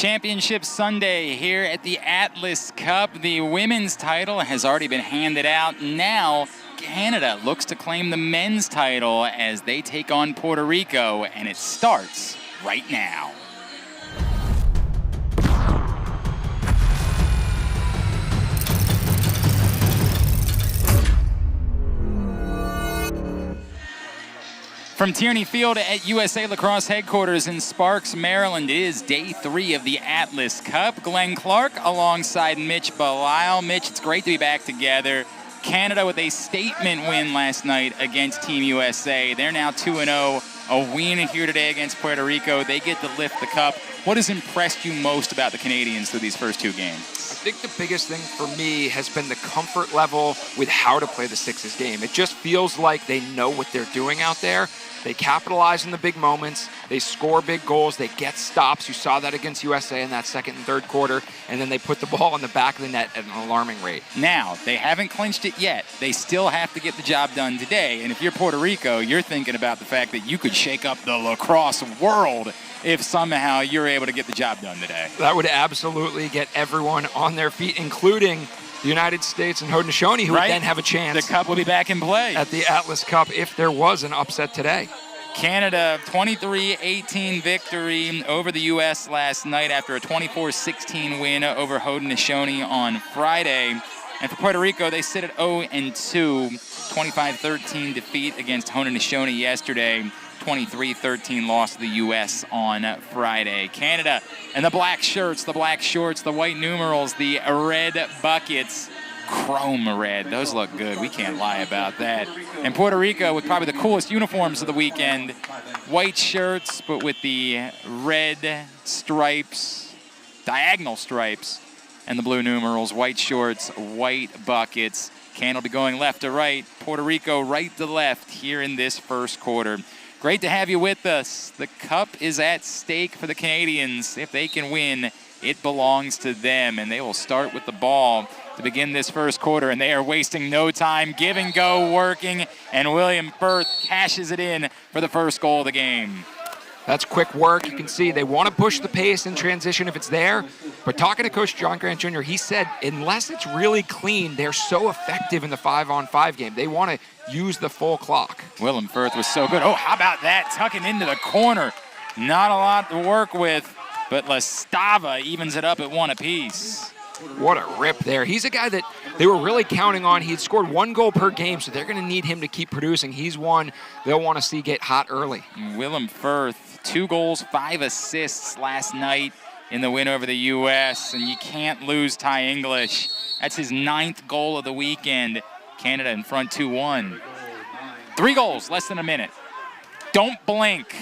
Championship Sunday here at the Analysts Cup. The women's title has already been handed out. Now Canada looks to claim the men's title as they take on Puerto Rico, and it starts right now. From Tierney Field at USA Lacrosse headquarters in Sparks, Maryland, it is day 3 of the Analysts Cup. Glenn Clark alongside Mitch Belisle. Mitch, it's great to be back together. Canada with a statement win last night against Team USA. They're now 2-0. A win here today against Puerto Rico. They get to lift the cup. What has impressed you most about the Canadians through these first 2 games? I think the biggest thing for me has been the comfort level with how to play the sixes game. It just feels like they know what they're doing out there. They capitalize in the big moments. They score big goals. They get stops. You saw that against USA in that second and third quarter. And then they put the ball in the back of the net at an alarming rate. Now, they haven't clinched it yet. They still have to get the job done today. And if you're Puerto Rico, you're thinking about the fact that you could shake up the lacrosse world if somehow you're able to get the job done today. That would absolutely get everyone on their feet, including the United States and Haudenosaunee, who would then have a chance. The cup will be back in play at the Analysts Cup if there was an upset today. Canada 23-18 victory over the U.S. last night after a 24-16 win over Haudenosaunee on Friday. And for Puerto Rico, they sit at 0-2, 25-13 defeat against Haudenosaunee yesterday. 23-13 loss to the U.S. on Friday. Canada and the black shirts, the black shorts, the white numerals, the red buckets, chrome red. Those look good. We can't lie about that. And Puerto Rico with probably the coolest uniforms of the weekend. White shirts, but with the red stripes, diagonal stripes, and the blue numerals. White shorts, white buckets. Canada will be going left to right. Puerto Rico right to left here in this first quarter. Great to have you with us. The cup is at stake for the Canadians. If they can win, it belongs to them, and they will start with the ball to begin this first quarter, and they are wasting no time. Give and go working, and William Firth cashes it in for the first goal of the game. That's quick work. You can see they want to push the pace in transition if it's there. But talking to Coach John Grant Jr., he said unless it's really clean, they're so effective in the 5-on-5 game. They want to use the full clock. Willem Firth was so good. Oh, how about that? Tucking into the corner. Not a lot to work with, but Lastava evens it up at 1 apiece. What a rip there. He's a guy that they were really counting on. He'd scored 1 goal per game, so they're going to need him to keep producing. He's one they'll want to see get hot early. Willem Firth, 2 goals, 5 assists last night in the win over the U.S., and you can't lose Ty English. That's his 9th goal of the weekend. Canada in front 2-1. 3 goals, less than a minute. Don't blink.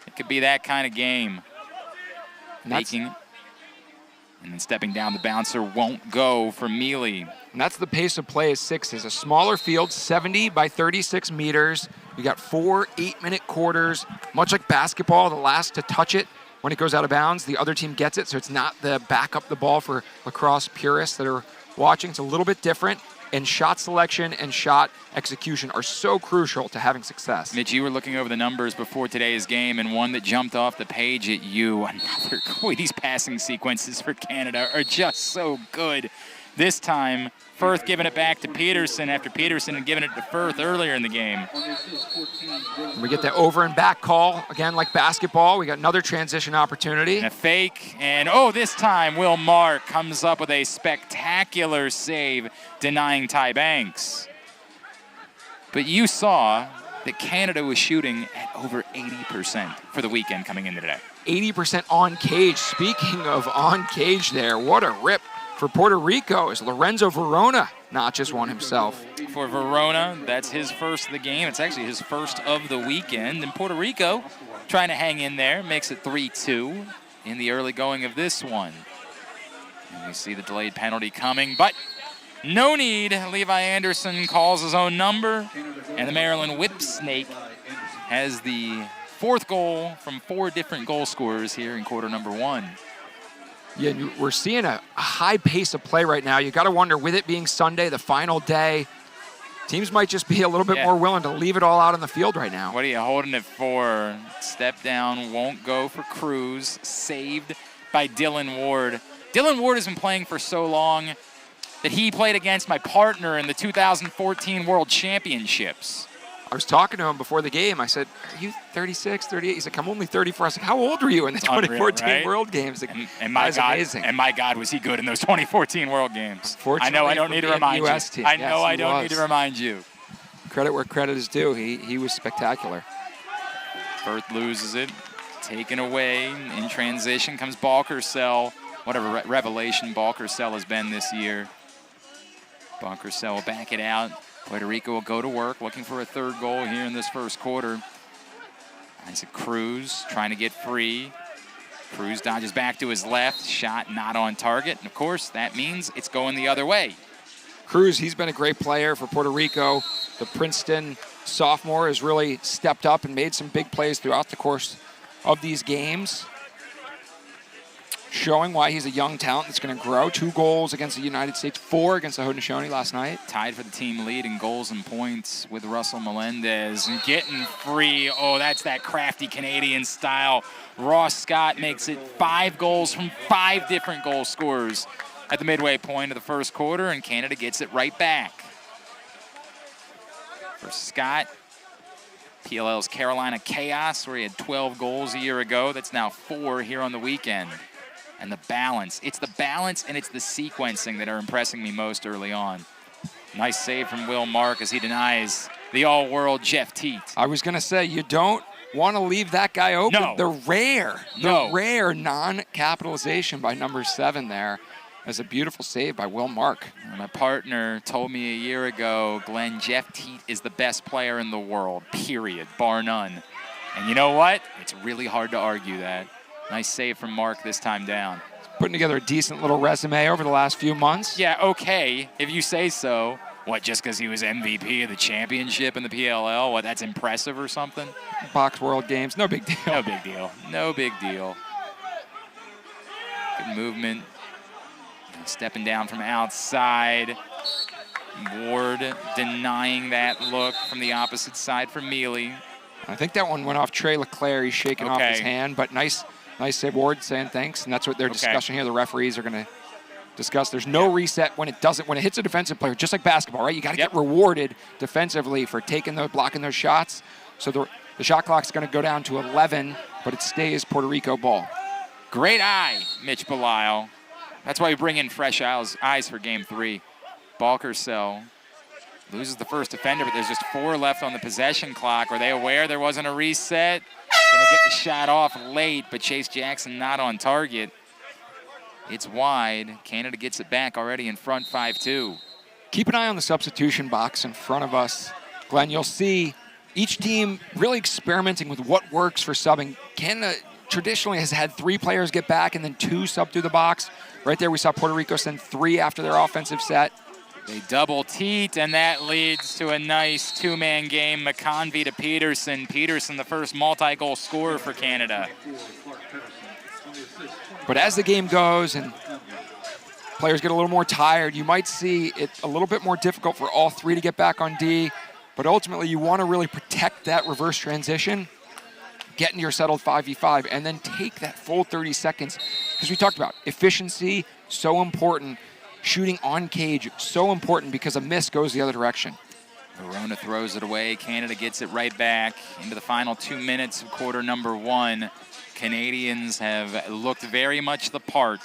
It could be that kind of game. Making and then stepping down, the bouncer won't go for Mealy. And that's the pace of play as sixes. A smaller field, 70 by 36 meters. We got 4 8-minute quarters. Much like basketball, the last to touch it when it goes out of bounds, the other team gets it, so it's not the back up the ball for lacrosse purists that are watching. It's a little bit different. And shot selection and shot execution are so crucial to having success. Mitch, you were looking over the numbers before today's game, and one that jumped off the page at you. Boy, these passing sequences for Canada are just so good. This time, Firth giving it back to Peterson after Peterson had given it to Firth earlier in the game. We get the over and back call, again, like basketball. We got another transition opportunity. And a fake, and this time Will Mark comes up with a spectacular save, denying Ty Banks. But you saw that Canada was shooting at over 80% for the weekend coming into today. 80% on cage. Speaking of on cage there, what a rip for Puerto Rico as Lorenzo Verona notches one himself. For Verona, that's his first of the game. It's actually his first of the weekend. And Puerto Rico trying to hang in there, makes it 3-2 in the early going of this one. And we see the delayed penalty coming, but no need. Levi Anderson calls his own number, and the Maryland Whip Snake has the 4th goal from 4 different goal scorers here in quarter number 1. Yeah, we're seeing a high pace of play right now. You got to wonder, with it being Sunday, the final day, teams might just be a little bit more willing to leave it all out on the field right now. What are you holding it for? Step down, won't go for Cruz. Saved by Dylan Ward. Dylan Ward has been playing for so long that he played against my partner in the 2014 World Championships. I was talking to him before the game. I said, are you 36, 38? He's like, I'm only 34. I was like, how old were you in the 2014 right? World Games? Like, and my God, amazing. And my God, was he good in those 2014 World Games. I know I don't need to remind you. Team. I know I don't need to remind you. Credit where credit is due. He was spectacular. Firth loses it. Taken away. In transition comes Balkersell. What a revelation Balkersell has been this year. Balkersell will back it out. Puerto Rico will go to work, looking for a third goal here in this first quarter. Isaac Cruz trying to get free. Cruz dodges back to his left. Shot not on target. And, of course, that means it's going the other way. Cruz, he's been a great player for Puerto Rico. The Princeton sophomore has really stepped up and made some big plays throughout the course of these games, showing why he's a young talent that's going to grow. 2 goals against the United States, 4 against the Haudenosaunee last night. Tied for the team lead in goals and points with Russell Melendez. And getting free, oh, that's that crafty Canadian style. Ross Scott makes it 5 goals from 5 different goal scorers at the midway point of the first quarter, and Canada gets it right back. For Scott, PLL's Carolina Chaos, where he had 12 goals a year ago. That's now 4 here on the weekend. And the balance. It's the balance and it's the sequencing that are impressing me most early on. Nice save from Will Mark as he denies the all-world Jeff Teat. I was going to say, you don't want to leave that guy open. No. The rare non-capitalization by number 7 there. That's a beautiful save by Will Mark. My partner told me a year ago, Glenn, Jeff Teat is the best player in the world, period, bar none. And you know what? It's really hard to argue that. Nice save from Mark this time down. Putting together a decent little resume over the last few months. Yeah, okay, if you say so. What, just because he was MVP of the championship in the PLL? What, that's impressive or something? Box World Games, no big deal. No big deal. No big deal. Good movement. Stepping down from outside. Ward denying that look from the opposite side for Mealy. I think that one went off Trey Leclerc. He's shaking off his hand, but nice save. Ward saying thanks, and that's what they're discussing here. The referees are going to discuss. There's no reset when it hits a defensive player, just like basketball, right? You got to get rewarded defensively for blocking those shots. So the shot clock's going to go down to 11, but it stays Puerto Rico ball. Great eye, Mitch Belisle. That's why we bring in fresh eyes for Game 3. Balkersell loses the first defender, but there's just 4 left on the possession clock. Were they aware there wasn't a reset? Going to get the shot off late, but Chase Jackson not on target. It's wide. Canada gets it back already in front 5-2. Keep an eye on the substitution box in front of us. Glenn, you'll see each team really experimenting with what works for subbing. Canada traditionally has had 3 players get back and then 2 sub through the box. Right there we saw Puerto Rico send 3 after their offensive set. They double teat, and that leads to a nice 2-man game. McConvey to Peterson. Peterson, the first multi-goal scorer for Canada. But as the game goes and players get a little more tired, you might see it a little bit more difficult for all 3 to get back on D. But ultimately, you want to really protect that reverse transition, get into your settled 5v5, and then take that full 30 seconds. Because we talked about efficiency, so important. Shooting on cage, so important because a miss goes the other direction. Verona throws it away. Canada gets it right back into the final 2 minutes of quarter number 1. Canadians have looked very much the part.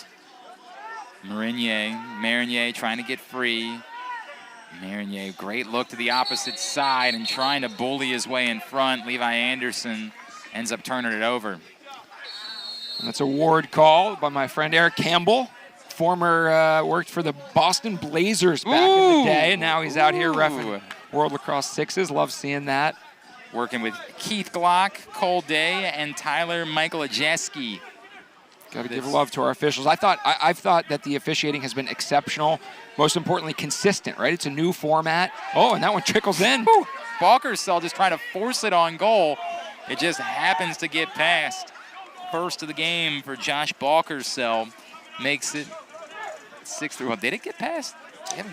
Marinier trying to get free. Marinier, great look to the opposite side and trying to bully his way in front. Levi Anderson ends up turning it over. And that's a ward call by my friend Eric Campbell. Former worked for the Boston Blazers back in the day, and now he's out here reffing World Lacrosse Sixes. Love seeing that. Working with Keith Glock, Cole Day, and Tyler Michael Ajeski. Got to give love to our officials. I've thought that the officiating has been exceptional. Most importantly, consistent, right? It's a new format. Oh, and that one trickles in. Balkersell just trying to force it on goal. It just happens to get past. First of the game for Josh Balkersell. Makes it 6-3. Well, did it get past? I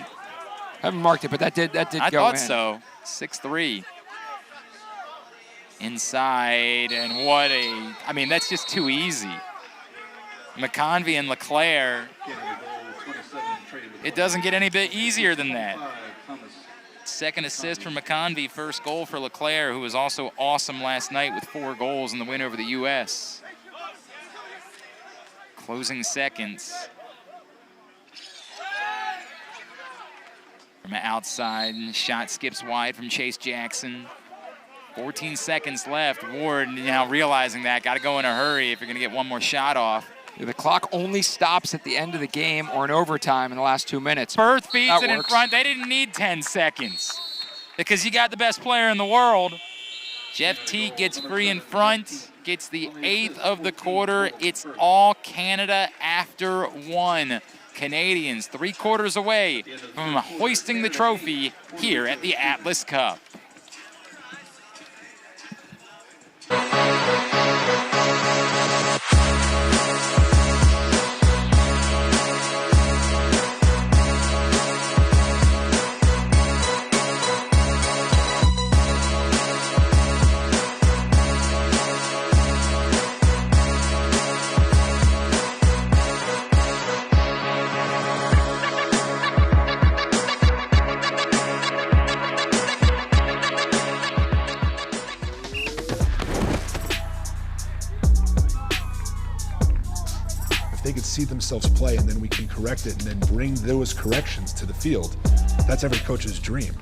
haven't marked it, but that did go in. I thought so. 6-3. Inside, and that's just too easy. McConvey and Leclerc. It doesn't get any bit easier than that. Second assist from McConvey, first goal for Leclerc, who was also awesome last night with 4 goals in the win over the U.S. Closing seconds. From outside, shot skips wide from Chase Jackson. 14 seconds left. Ward now realizing that, got to go in a hurry if you're going to get one more shot off. The clock only stops at the end of the game or in overtime in the last 2 minutes. Firth feeds it in front. They didn't need 10 seconds because you got the best player in the world. Jeff Teague gets free in front, gets the 8th of the quarter. It's all Canada after 1. Canadians 3/4 away from hoisting the trophy here at the Atlas Cup. They could see themselves play, and then we can correct it and then bring those corrections to the field. That's every coach's dream.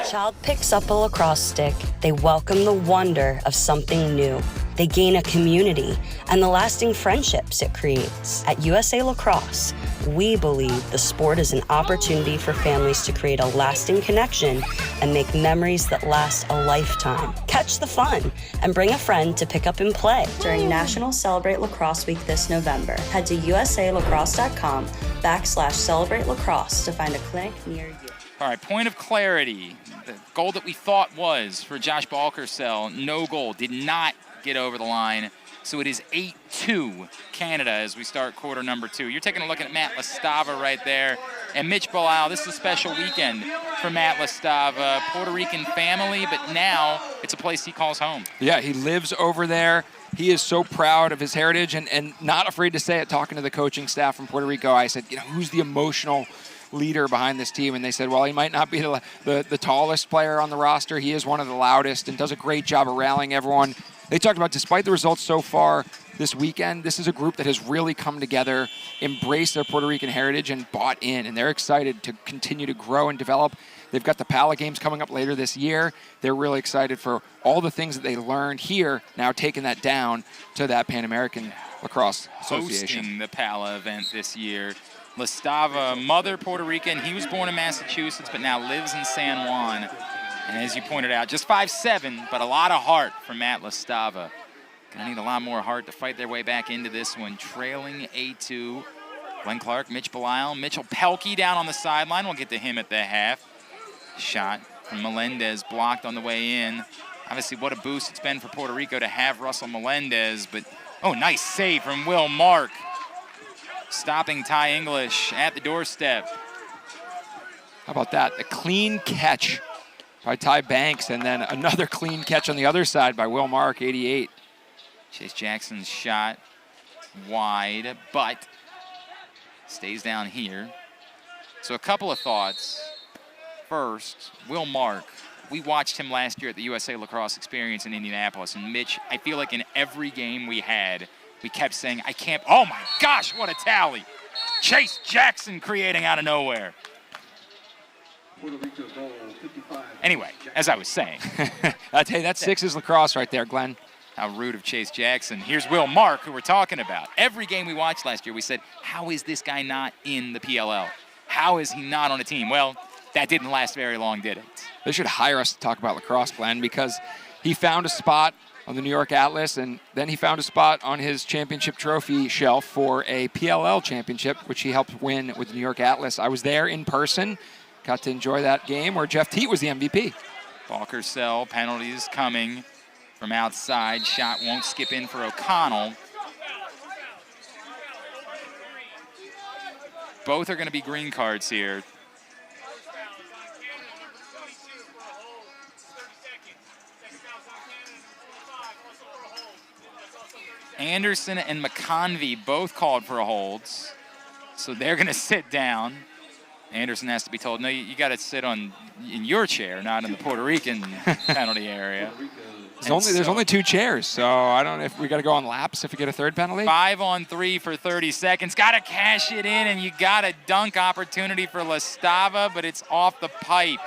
Child picks up a lacrosse stick. They welcome the wonder of something new. They gain a community and the lasting friendships it creates. At USA Lacrosse, we believe the sport is an opportunity for families to create a lasting connection and make memories that last a lifetime. Catch the fun and bring a friend to pick up and play during National Celebrate Lacrosse Week this November. Head to usalacrosse.com/celebrate lacrosse to find a clinic near you. All right, point of clarity. The goal that we thought was for Josh Balkersell, no goal, did not get over the line. So it is 8-2 Canada as we start quarter number 2. You're taking a look at Matt Lastava right there. And Mitch Belisle, this is a special weekend for Matt Lastava. Puerto Rican family, but now it's a place he calls home. Yeah, he lives over there. He is so proud of his heritage and not afraid to say it, talking to the coaching staff from Puerto Rico. I said, who's the emotional leader behind this team? And they said, well, he might not be the tallest player on the roster. He is one of the loudest and does a great job of rallying everyone. They talked about, despite the results so far this weekend, this is a group that has really come together, embraced their Puerto Rican heritage, and bought in. And they're excited to continue to grow and develop. They've got the Pehlke games coming up later this year. They're really excited for all the things that they learned here, now taking that down to that Pan American Lacrosse Association. Hosting the Pehlke event this year. Lastava, mother Puerto Rican. He was born in Massachusetts, but now lives in San Juan. And as you pointed out, just 5'7", but a lot of heart from Matt Lastava. Gonna need a lot more heart to fight their way back into this one. Trailing 8-2. Glenn Clark, Mitch Belisle, Mitchell Pehlke down on the sideline. We'll get to him at the half. Shot from Melendez blocked on the way in. Obviously, what a boost it's been for Puerto Rico to have Russell Melendez, but oh, nice save from Will Mark. Stopping Ty English at the doorstep. How about that? A clean catch by Ty Banks, and then another clean catch on the other side by Will Mark, 88. Chase Jackson's shot wide, but stays down here. So a couple of thoughts. First, Will Mark. We watched him last year at the USA Lacrosse Experience in Indianapolis, and Mitch, I feel like in every game we had, we kept saying, I can't, oh my gosh, what a tally. Chase Jackson creating out of nowhere. Anyway, as I was saying. Hey, that's Six's lacrosse right there, Glenn. How rude of Chase Jackson. Here's Will Mark, who we're talking about. Every game we watched last year, we said, how is this guy not in the PLL? How is he not on a team? Well, that didn't last very long, did it? They should hire us to talk about lacrosse, Glenn, because he found a spot on the New York Atlas, and then he found a spot on his championship trophy shelf for a PLL championship, which he helped win with the New York Atlas. I was there in person. Got to enjoy that game where Jeff Teague was the MVP. Balkersell, penalties coming from outside. Shot won't skip in for O'Connell. Both are going to be green cards here. Anderson and McConvey both called for holds, so they're going to sit down. Anderson has to be told, no, you got to sit in your chair, not in the Puerto Rican penalty area. There's only 2 chairs, so I don't know if we got to go on laps if we get a third penalty. 5-on-3 for 30 seconds. Got to cash it in, and you got a dunk opportunity for Lastava, but it's off the pipe.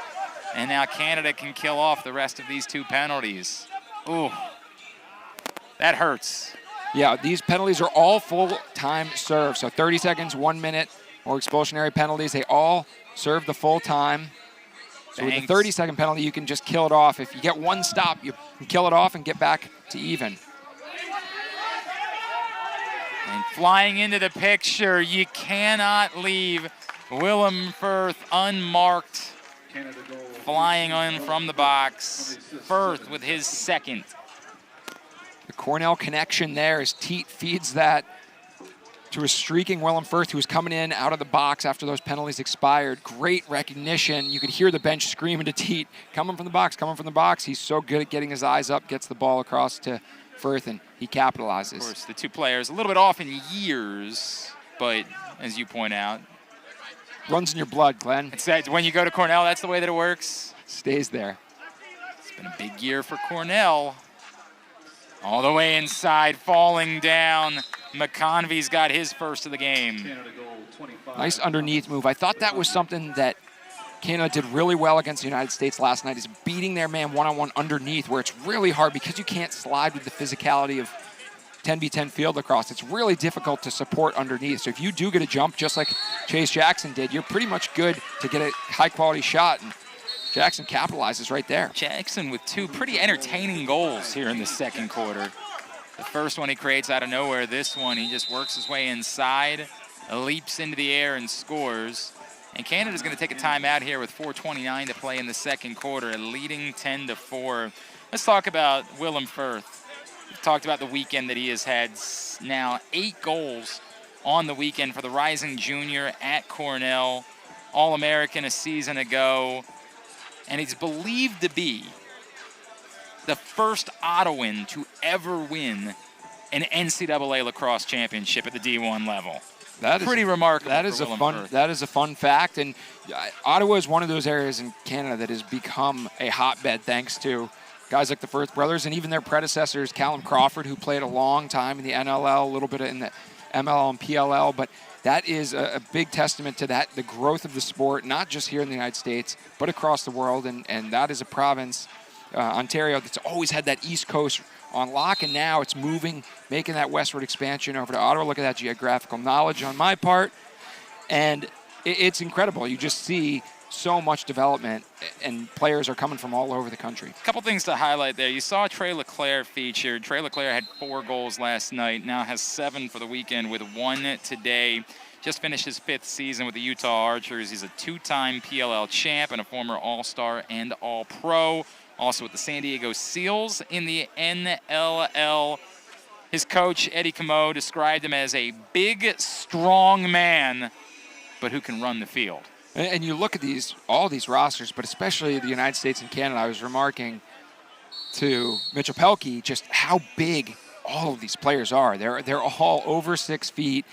And now Canada can kill off the rest of these 2 penalties. Ooh, that hurts. Yeah, these penalties are all full-time serves, so 30 seconds, 1 minute, or expulsionary penalties. They all serve the full time. So with the 30-second penalty, you can just kill it off. If you get 1 stop, you can kill it off and get back to even. And flying into the picture, you cannot leave Willem Firth unmarked. Flying on from the box. Firth with his second. The Cornell connection there as Teat feeds that to a streaking Willem Firth, who was coming in out of the box after those penalties expired. Great recognition. You could hear the bench screaming to Teat, coming from the box, coming from the box. He's so good at getting his eyes up, gets the ball across to Firth, and he capitalizes. Of course, the 2 players, a little bit off in years, but as you point out, runs in your blood, Glenn. It's when you go to Cornell, that's the way that it works. Stays there. It's been a big year for Cornell. All the way inside, falling down. McConvey's got his first of the game. Nice underneath move. I thought that was something that Canada did really well against the United States last night, is beating their man one-on-one underneath, where it's really hard because you can't slide with the physicality of 10v10 field lacrosse. It's really difficult to support underneath. So if you do get a jump, just like Chase Jackson did, you're pretty much good to get a high-quality shot. And Jackson capitalizes right there. Jackson with 2 pretty entertaining goals here in the second quarter. The first one he creates out of nowhere. This one, he just works his way inside, leaps into the air, and scores. And Canada's going to take a timeout here with 4:29 to play in the second quarter, leading 10-4. Let's talk about Willem Firth. We've talked about the weekend that he has had. Now 8 goals on the weekend for the rising junior at Cornell. All-American a season ago. And he's believed to be the first Ottawan to ever win an NCAA lacrosse championship at the D1 level. That is pretty remarkable. That is a fun fact, and Ottawa is one of those areas in Canada that has become a hotbed thanks to guys like the Firth brothers and even their predecessors, Callum Crawford, who played a long time in the NLL, a little bit in the MLL and PLL, but that is a big testament to that, the growth of the sport, not just here in the United States, but across the world, and that is a province, Ontario, that's always had that East Coast on lock, and now it's moving, making that westward expansion over to Ottawa. Look at that geographical knowledge on my part, and it's incredible. You just see so much development, and players are coming from all over the country. A couple things to highlight there. You saw Trey Leclerc featured. Trey Leclerc had 4 goals last night, now has 7 for the weekend with 1 today. Just finished his 5th season with the Utah Archers. He's a 2-time PLL champ and a former All-Star and All-Pro. Also with the San Diego Seals in the NLL. His coach, Eddie Camo, described him as a big, strong man, but who can run the field. And you look at all these rosters, but especially the United States and Canada. I was remarking to Mitch Pehlke just how big all of these players are. They're all over 6 feet.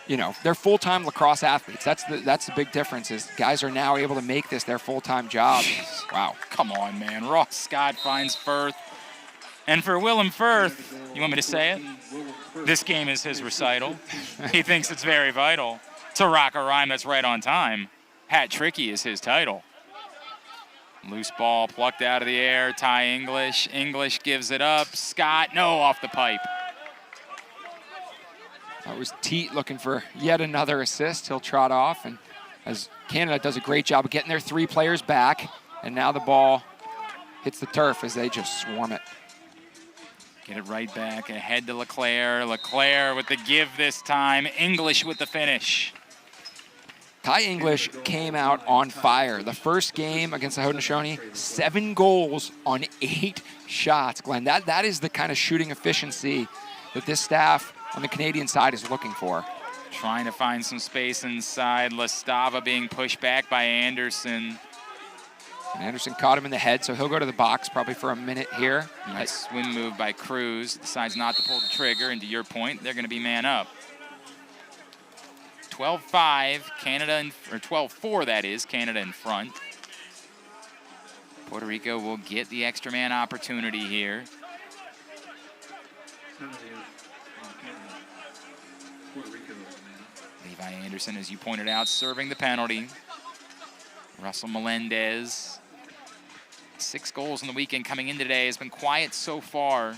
You know, they're full-time lacrosse athletes. That's the big difference, is guys are now able to make this their full-time job. Wow. Come on, man. Ross Scott finds Firth. And for Willem Firth, you want me to say it? This game is his recital. He thinks it's very vital to rock a rhyme that's right on time. Hat Tricky is his title. Loose ball plucked out of the air. Ty English. English gives it up. Scott, no, off the pipe. That was Teat looking for yet another assist. He'll trot off, and as Canada does a great job of getting their 3 players back, and now the ball hits the turf as they just swarm it. Get it right back ahead to Leclerc. Leclerc with the give this time. English with the finish. Ty English came out on fire. The first game against the Haudenosaunee, 7 goals on 8 shots. Glenn, that is the kind of shooting efficiency that this staff on the Canadian side is looking for. Trying to find some space inside. Lastava being pushed back by Anderson. And Anderson caught him in the head, so he'll go to the box probably for a minute here. Nice swim move by Cruz. Decides not to pull the trigger, and to your point, they're going to be man up. 12-5, Canada, or 12-4 that is, Canada in front. Puerto Rico will get the extra man opportunity here. Levi Anderson, as you pointed out, serving the penalty. Russell Melendez, 6 goals in the weekend coming in today, has been quiet so far.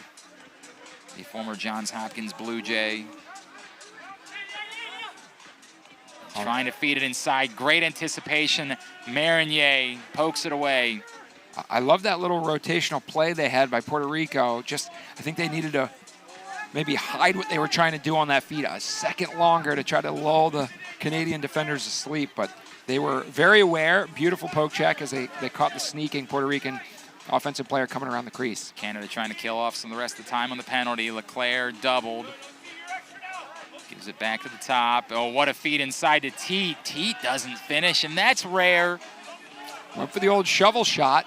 The former Johns Hopkins Blue Jay. Trying to feed it inside. Great anticipation. Marinier pokes it away. I love that little rotational play they had by Puerto Rico. Just, I think they needed to maybe hide what they were trying to do on that feed a second longer to try to lull the Canadian defenders asleep. But they were very aware. Beautiful poke check as they caught the sneaking Puerto Rican offensive player coming around the crease. Canada trying to kill off some of the rest of the time on the penalty. Leclerc doubled. Gives it back to the top. Oh, what a feed inside to Teat. Teat doesn't finish, and that's rare. Went for the old shovel shot.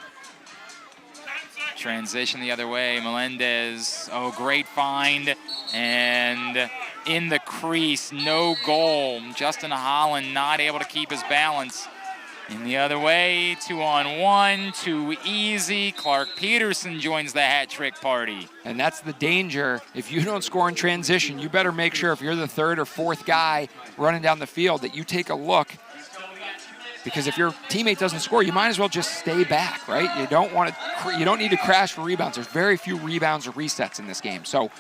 Transition the other way. Melendez, oh, great find. And in the crease, no goal. Justin Holland not able to keep his balance. In the other way, 2-on-1, too easy. Clark Peterson joins the hat trick party. And that's the danger. If you don't score in transition, you better make sure if you're the third or fourth guy running down the field that you take a look. Because if your teammate doesn't score, you might as well just stay back, right? You don't need to crash for rebounds. There's very few rebounds or resets in this game. So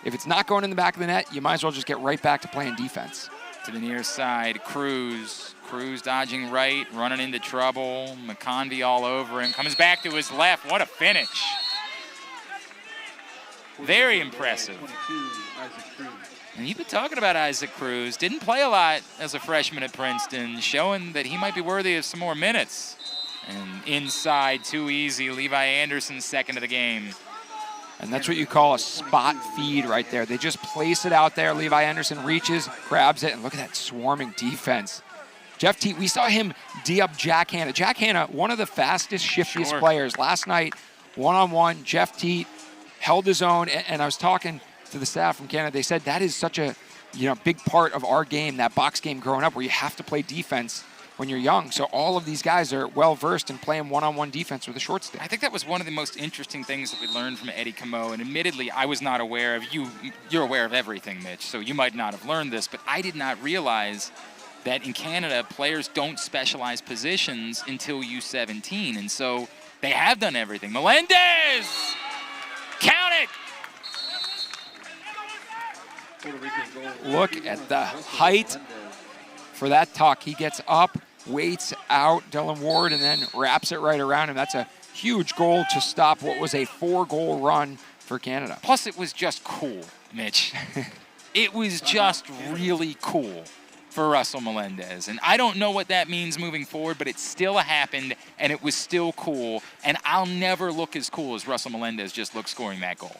if it's not going in the back of the net, you might as well just get right back to playing defense. To the near side, Cruz. Cruz dodging right, running into trouble. McConvey all over him. Comes back to his left. What a finish. Very impressive. And you've been talking about Isaac Cruz. Didn't play a lot as a freshman at Princeton, showing that he might be worthy of some more minutes. And inside, too easy. Levi Anderson, second of the game. And that's what you call a spot feed right there. They just place it out there. Levi Anderson reaches, grabs it, and look at that swarming defense. Jeff Teat, we saw him D up Jack Hanna. Jack Hanna, one of the fastest, shiftiest players. Last night, one-on-one, Jeff Teat held his own, and I was talking to the staff from Canada. They said that is such a big part of our game, that box game growing up, where you have to play defense when you're young. So all of these guys are well-versed in playing one-on-one defense with a short stick. I think that was one of the most interesting things that we learned from Eddie Camo, and admittedly, I was not aware of You're aware of everything, Mitch, so you might not have learned this, but I did not realize that in Canada, players don't specialize positions until U17, and so they have done everything. Melendez! Count it! Look at the height for that tuck. He gets up, waits out Dylan Ward, and then wraps it right around him. That's a huge goal to stop what was a 4-goal run for Canada. Plus, it was just cool, Mitch. It was just really cool for Russell Melendez. And I don't know what that means moving forward, but it still happened, and it was still cool. And I'll never look as cool as Russell Melendez just looked scoring that goal.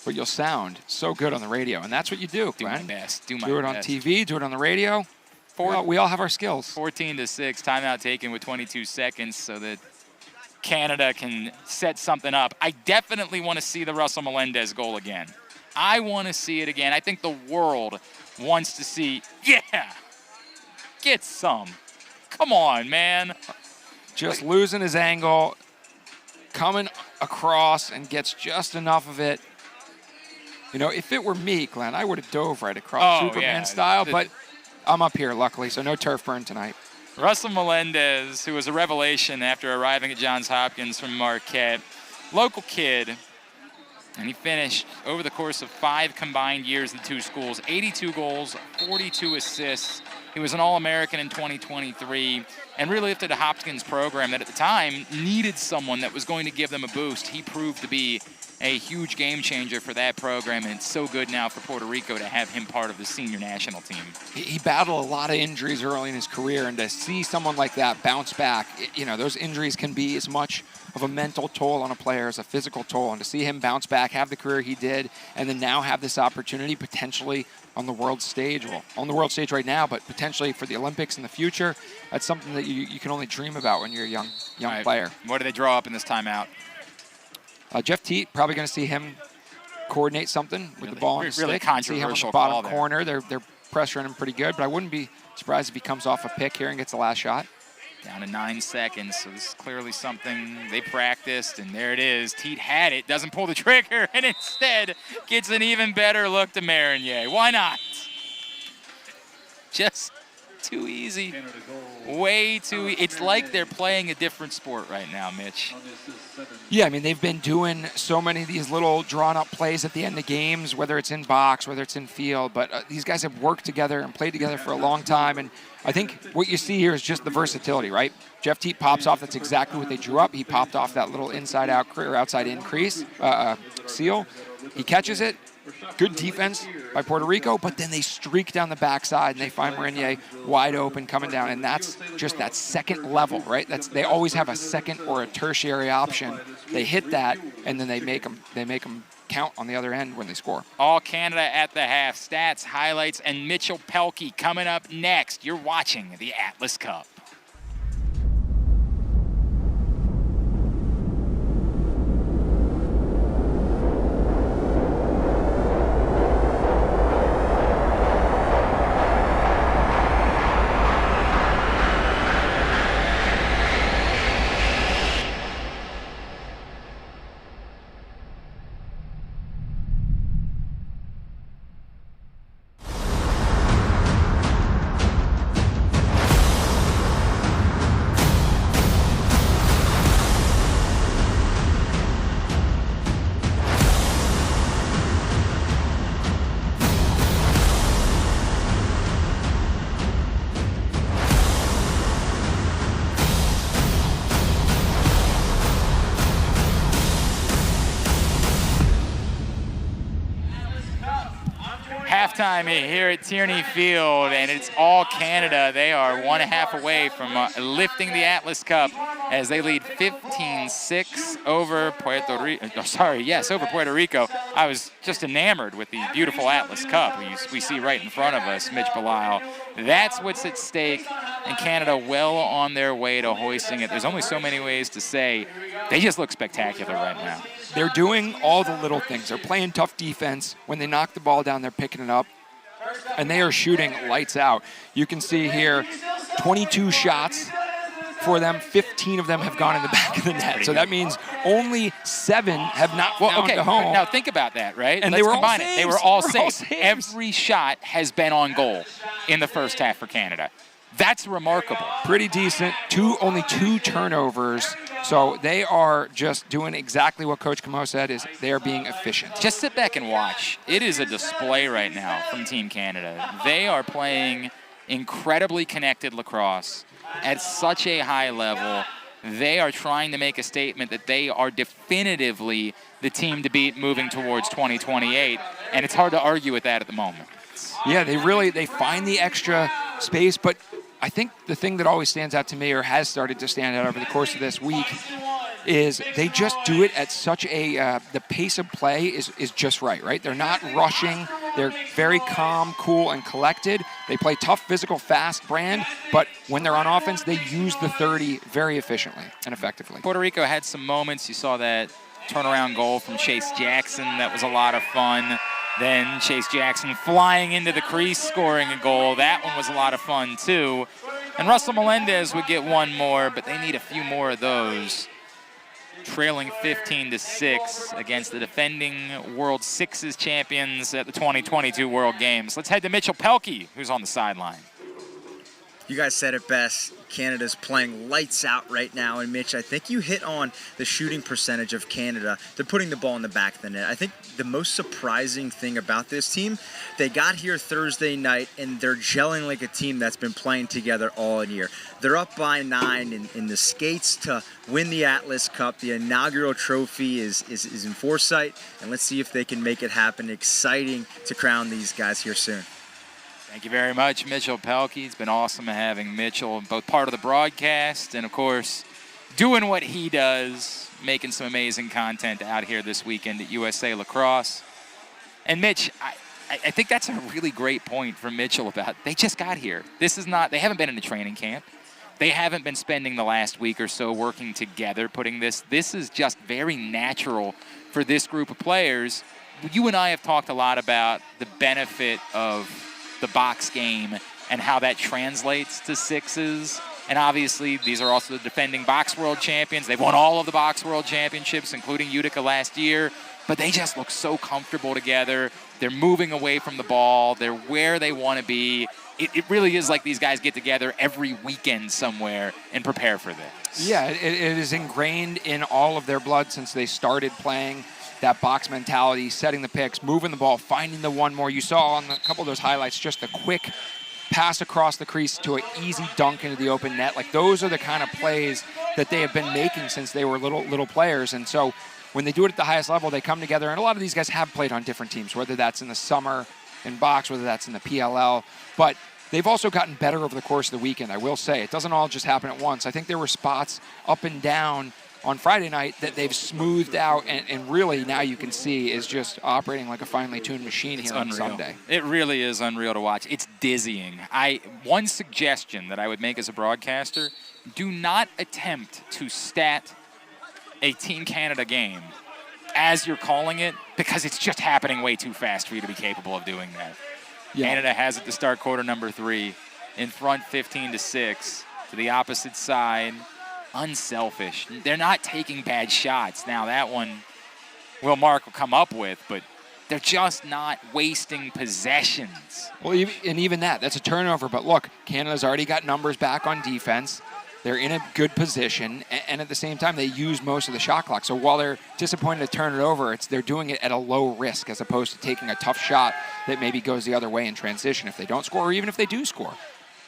But you'll sound so good on the radio, and that's what you do, Do my best. Do it on TV, do it on the radio. We all have our skills. 14-6, timeout taken with 22 seconds so that Canada can set something up. I definitely want to see the Russell Melendez goal again. I want to see it again. I think the world wants to see, get some. Come on, man. Just losing his angle, coming across and gets just enough of it. If it were me, Glenn, I would have dove right across Superman style, but I'm up here, luckily, so no turf burn tonight. Russell Melendez, who was a revelation after arriving at Johns Hopkins from Marquette, local kid, and he finished over the course of 5 combined years in 2 schools, 82 goals, 42 assists. He was an All-American in 2023 and really lifted a Hopkins program that at the time needed someone that was going to give them a boost. He proved to be a huge game changer for that program, and it's so good now for Puerto Rico to have him part of the senior national team. He battled a lot of injuries early in his career, and to see someone like that bounce back, those injuries can be as much of a mental toll on a player as a physical toll. And to see him bounce back, have the career he did, and then now have this opportunity potentially on the world stage. Well, on the world stage right now, but potentially for the Olympics in the future, that's something that you can only dream about when you're a young right. player. What do they draw up in this timeout? Jeff Teat, probably going to see him coordinate something with the ball on the really stick. Controversial see him on the bottom call corner. They're pressuring him pretty good, but I wouldn't be surprised if he comes off a pick here and gets the last shot. Down to 9 seconds, so this is clearly something they practiced, and there it is. Teat had it, doesn't pull the trigger, and instead gets an even better look to Marinier. Why not? Just too easy. Way too easy. It's like they're playing a different sport right now, Mitch. Yeah, I mean, they've been doing so many of these little drawn-up plays at the end of games, whether it's in box, whether it's in field, but these guys have worked together and played together for a long time, and I think what you see here is just the versatility, right? Jeff Teat pops off. That's exactly what they drew up. He popped off that little inside-out or outside-in crease seal. He catches it. Good defense by Puerto Rico, but then they streak down the backside and they find Marinier wide open coming down, and that's just that second level, right? They always have a second or a tertiary option. They hit that, and then they make them count on the other end when they score. All Canada at the half. Stats, highlights, and Mitchell Pehlke coming up next. You're watching the Atlas Cup. Halftime here at Tierney Field, and it's all Canada. They are 1.5 away from lifting the Atlas Cup as they lead 15-6 over Puerto Rico. Over Puerto Rico. I was just enamored with the beautiful Atlas Cup we see right in front of us, Mitch Belisle. That's what's at stake, and Canada well on their way to hoisting it. There's only so many ways to say they just look spectacular right now. They're doing all the little things. They're playing tough defense. When they knock the ball down, they're picking it up. And they are shooting lights out. You can see here 22 shots for them. 15 of them have gone in the back of the net. So that means only 7 have not found a home. Now think about that, right? And Let's they were combine all it. saves. They were all saves. Every shot has been on goal in the first half for Canada. That's remarkable. Pretty decent. Only 2 turnovers. So they are just doing exactly what Coach Camo said, is they are being efficient. Just sit back and watch. It is a display right now from Team Canada. They are playing incredibly connected lacrosse at such a high level. They are trying to make a statement that they are definitively the team to beat moving towards 2028, and it's hard to argue with that at the moment. Yeah, they find the extra space, but I think the thing that always stands out to me, or has started to stand out over the course of this week, is they just do it at such a, the pace of play is just right? They're not rushing. They're very calm, cool, and collected. They play tough, physical, fast brand, but when they're on offense, they use the 30 very efficiently and effectively. Puerto Rico had some moments. You saw that turnaround goal from Chase Jackson. That was a lot of fun. Then Chase Jackson flying into the crease, scoring a goal. That one was a lot of fun, too. And Russell Melendez would get one more, but they need a few more of those. Trailing 15-6 against the defending World Sixes champions at the 2022 World Games. Let's head to Mitchell Pehlke, who's on the sideline. You guys said it best. Canada's playing lights out right now. And Mitch, I think you hit on the shooting percentage of Canada. They're putting the ball in the back of the net. I think the most surprising thing about this team, they got here Thursday night and they're gelling like a team that's been playing together all year. They're up by 9 in the skates to win the Atlas Cup. The inaugural trophy is in foresight, and let's see if they can make it happen. Exciting to crown these guys here soon. Thank you very much, Mitchell Pehlke. It's been awesome having Mitchell, both part of the broadcast and, of course, doing what he does, making some amazing content out here this weekend at USA Lacrosse. And Mitch, I think that's a really great point from Mitchell about they just got here. This is not, they haven't been in a training camp. They haven't been spending the last week or so working together, putting this. This is just very natural for this group of players. You and I have talked a lot about the benefit of the box game and how that translates to sixes. And obviously, these are also the defending box world champions. They've won all of the box world championships, including Utica last year. But they just look so comfortable together. They're moving away from the ball. They're where they want to be. It really is like these guys get together every weekend somewhere and prepare for this. Yeah, it is ingrained in all of their blood since they started playing. That box mentality, setting the picks, moving the ball, finding the one more. You saw on a couple of those highlights just a quick pass across the crease to an easy dunk into the open net. Like, those are the kind of plays that they have been making since they were little players. And so when they do it at the highest level, they come together. And a lot of these guys have played on different teams, whether that's in the summer in box, whether that's in the PLL. But they've also gotten better over the course of the weekend, I will say. It doesn't all just happen at once. I think there were spots up and down on Friday night that they've smoothed out, and really now you can see is just operating like a finely tuned machine here on Sunday. It really is unreal to watch. It's dizzying. One suggestion that I would make as a broadcaster, do not attempt to stat a Team Canada game as you're calling it, because it's just happening way too fast for you to be capable of doing that. Yeah. Canada has it to start quarter number 3, in front 15-6 to the opposite side. Unselfish. They're not taking bad shots. Now that one Will Mark will come up with, but they're just not wasting possessions. Well, and even that's a turnover. But look, Canada's already got numbers back on defense. They're in a good position, and at the same time, they use most of the shot clock. So while they're disappointed to turn it over, they're doing it at a low risk as opposed to taking a tough shot that maybe goes the other way in transition if they don't score, or even if they do score.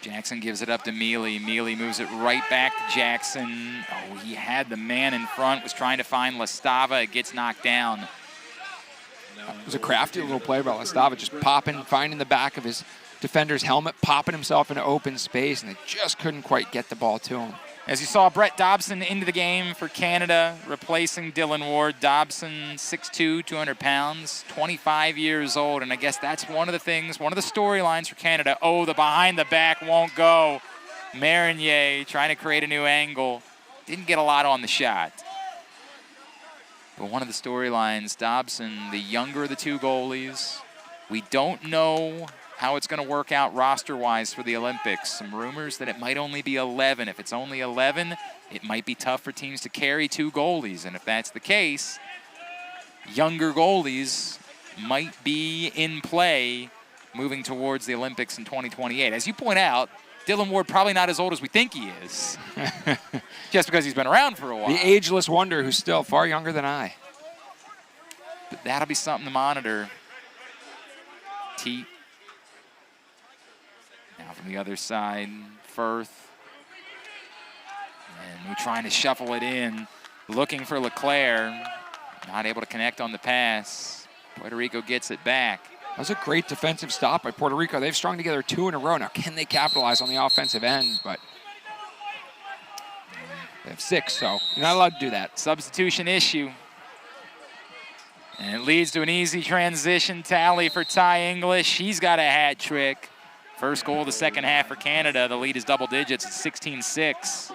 Jackson gives it up to Mealy. Mealy moves it right back to Jackson. Oh, he had the man in front, was trying to find Lastava. It gets knocked down. It was a crafty little play by Lastava, just popping, finding the back of his defender's helmet, popping himself into open space, and they just couldn't quite get the ball to him. As you saw, Brett Dobson into the game for Canada, replacing Dylan Ward. Dobson, 6'2", 200 pounds, 25 years old, and I guess that's one of the things, one of the storylines for Canada. Oh, the behind the back won't go. Marinier trying to create a new angle. Didn't get a lot on the shot. But one of the storylines, Dobson, the younger of the two goalies. We don't know how it's going to work out roster-wise for the Olympics. Some rumors that it might only be 11. If it's only 11, it might be tough for teams to carry 2 goalies. And if that's the case, younger goalies might be in play moving towards the Olympics in 2028. As you point out, Dylan Ward probably not as old as we think he is, just because he's been around for a while. The ageless wonder who's still far younger than I. But that'll be something to monitor. Teat. Now from the other side, Firth. And we're trying to shuffle it in, looking for Leclerc. Not able to connect on the pass. Puerto Rico gets it back. That was a great defensive stop by Puerto Rico. They've strung together 2 in a row. Now, can they capitalize on the offensive end? But they have 6, so you're not allowed to do that. Substitution issue. And it leads to an easy transition tally for Ty English. He's got a hat trick. First goal of the second half for Canada. The lead is double digits at 16-6.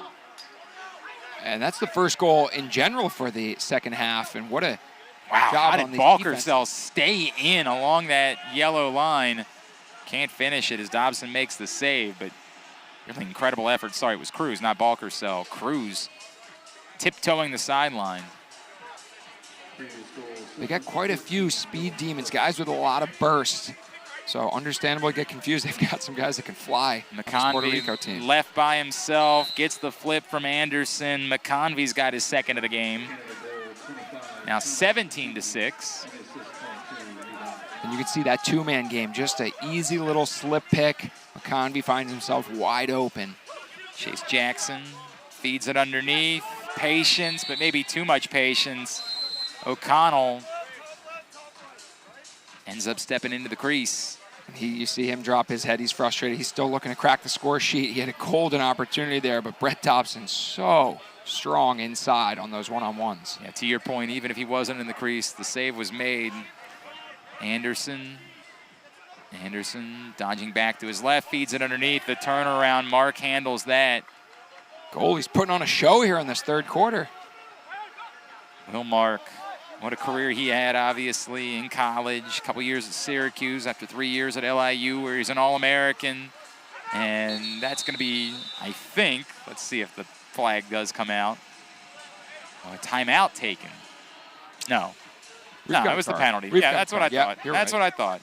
And that's the first goal in general for the second half. And what a wow, job how did Balkersell stay in along that yellow line? Can't finish it as Dobson makes the save, but really incredible effort. Sorry, it was Cruz, not Balkersell. Cruz tiptoeing the sideline. They got quite a few speed demons, guys with a lot of burst. So understandable to get confused. They've got some guys that can fly. Puerto Rico team. Left by himself, gets the flip from Anderson. McConvey's got his second of the game. Now 17-6. And you can see that 2-man game, just an easy little slip pick. McConvey finds himself wide open. Chase Jackson feeds it underneath. Patience, but maybe too much patience. O'Connell ends up stepping into the crease. You see him drop his head. He's frustrated. He's still looking to crack the score sheet. He had a golden opportunity there, but Brett Dobson so strong inside on those one-on-ones. Yeah, to your point, even if he wasn't in the crease, the save was made. Anderson dodging back to his left, feeds it underneath. The turnaround, Mark handles that. Goalie's putting on a show here in this third quarter. Will Mark, what a career he had, obviously, in college. A couple years at Syracuse after 3 years at LIU where he's an All-American. And that's going to be, I think, let's see if the flag does come out. Oh, a timeout taken. No, it was the penalty. Yeah, that's what I thought. That's what I thought.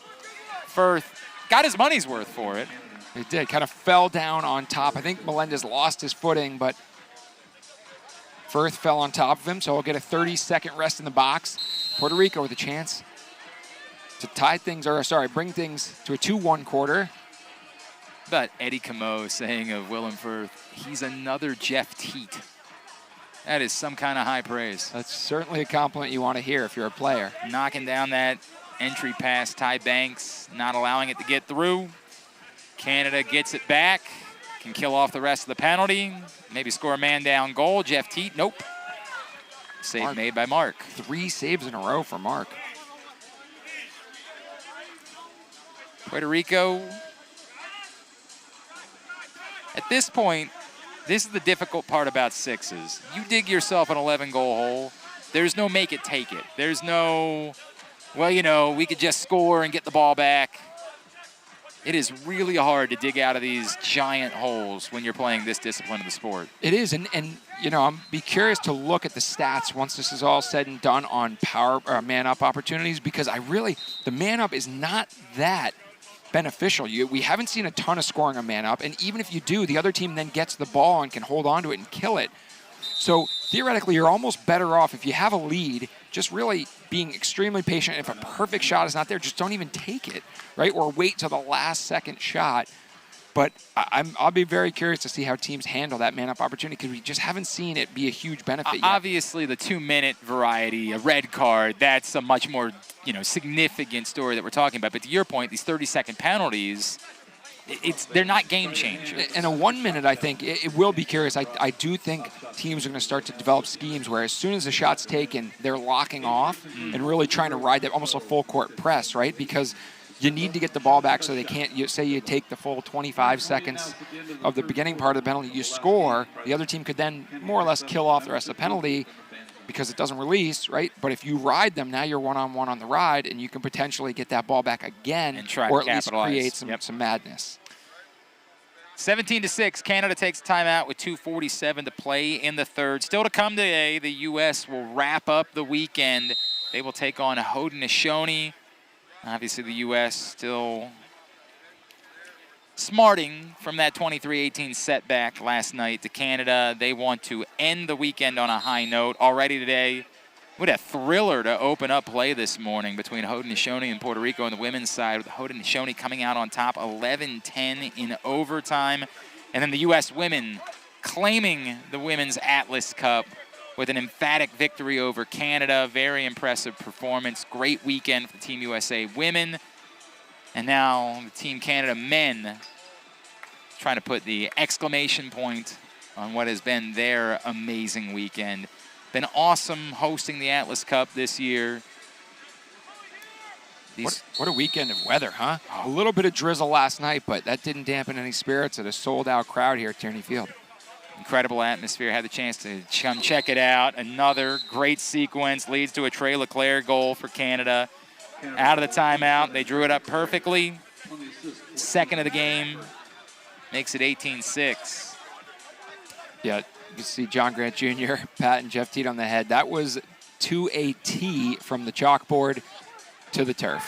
Firth got his money's worth for it. He did. Kind of fell down on top. I think Melendez lost his footing, but Firth fell on top of him, so he'll get a 30-second rest in the box. Puerto Rico with a chance to bring things to a 2-1 quarter. But Eddie Camo saying of Willem Firth, he's another Jeff Teat. That is some kind of high praise. That's certainly a compliment you want to hear if you're a player. Knocking down that entry pass, Ty Banks not allowing it to get through. Canada gets it back, can kill off the rest of the penalty, maybe score a man-down goal. Jeff Teat, nope. Save made by Mark. 3 saves in a row for Mark. Puerto Rico. At this point, this is the difficult part about sixes. You dig yourself an 11-goal hole, there's no make it, take it. There's no, well, we could just score and get the ball back. It is really hard to dig out of these giant holes when you're playing this discipline of the sport. It is, and I'm be curious to look at the stats once this is all said and done on man-up opportunities, because the man-up is not that beneficial. We haven't seen a ton of scoring on man-up, and even if you do, the other team then gets the ball and can hold on to it and kill it. So theoretically, you're almost better off if you have a lead, just really being extremely patient. If a perfect shot is not there, just don't even take it, right? Or wait till the last second shot. But I'll be very curious to see how teams handle that man-up opportunity, because we just haven't seen it be a huge benefit yet. Obviously, the 2-minute variety, a red card, that's a much more significant story that we're talking about. But to your point, these 30-second penalties, they're not game changers. In a 1 minute, I think it will be curious. I do think teams are going to start to develop schemes where as soon as the shot's taken, they're locking off and really trying to ride that almost a full court press, right? Because you need to get the ball back so they can't, say you take the full 25 seconds of the beginning part of the penalty, you score, the other team could then more or less kill off the rest of the penalty because it doesn't release, right? But if you ride them, now you're one-on-one on the ride, and you can potentially get that ball back again, and try or to at least create capitalize. some madness. 17-6, Canada takes timeout with 2:47 to play in the third. Still to come today, the U.S. will wrap up the weekend. They will take on Haudenosaunee. Obviously, the U.S. still smarting from that 23-18 setback last night to Canada. They want to end the weekend on a high note. Already today, what a thriller to open up play this morning between Haudenosaunee and Puerto Rico on the women's side, with Haudenosaunee coming out on top 11-10 in overtime. And then the U.S. women claiming the Women's Atlas Cup with an emphatic victory over Canada. Very impressive performance. Great weekend for the Team USA women. And now the Team Canada men trying to put the exclamation point on what has been their amazing weekend. Been awesome hosting the Atlas Cup this year. What a weekend of weather, huh? A little bit of drizzle last night, but that didn't dampen any spirits at a sold-out crowd here at Tierney Field. Incredible atmosphere. Had the chance to come check it out. Another great sequence leads to a Trey Leclerc goal for Canada. Out of the timeout, they drew it up perfectly. Second of the game makes it 18-6. Yeah, you see John Grant Jr., Pat and Jeff Teat on the head. That was to a T from the chalkboard to the turf.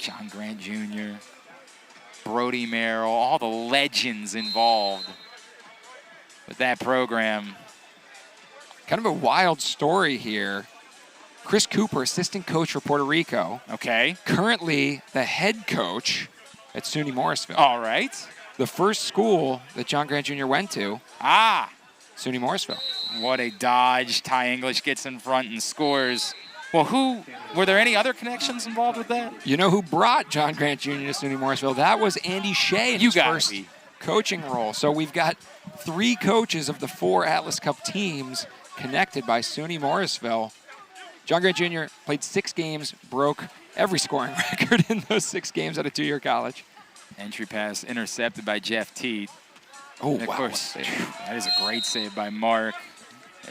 John Grant Jr., Brody Merrill, all the legends involved with that program. Kind of a wild story here. Chris Cooper, assistant coach for Puerto Rico. Okay. Currently the head coach at SUNY Morrisville. All right. The first school that John Grant Jr. went to. SUNY Morrisville. What a dodge. Ty English gets in front and scores. Well, were there any other connections involved with that? You know who brought John Grant Jr. to SUNY Morrisville? That was Andy Shea in his first coaching role. So we've got 3 coaches of the 4 Atlas Cup teams connected by SUNY Morrisville. John Grant Jr. played 6 games, broke every scoring record in those 6 games at a 2-year college. Entry pass intercepted by Jeff Teat. Oh, And of wow. course, that is a great save by Mark.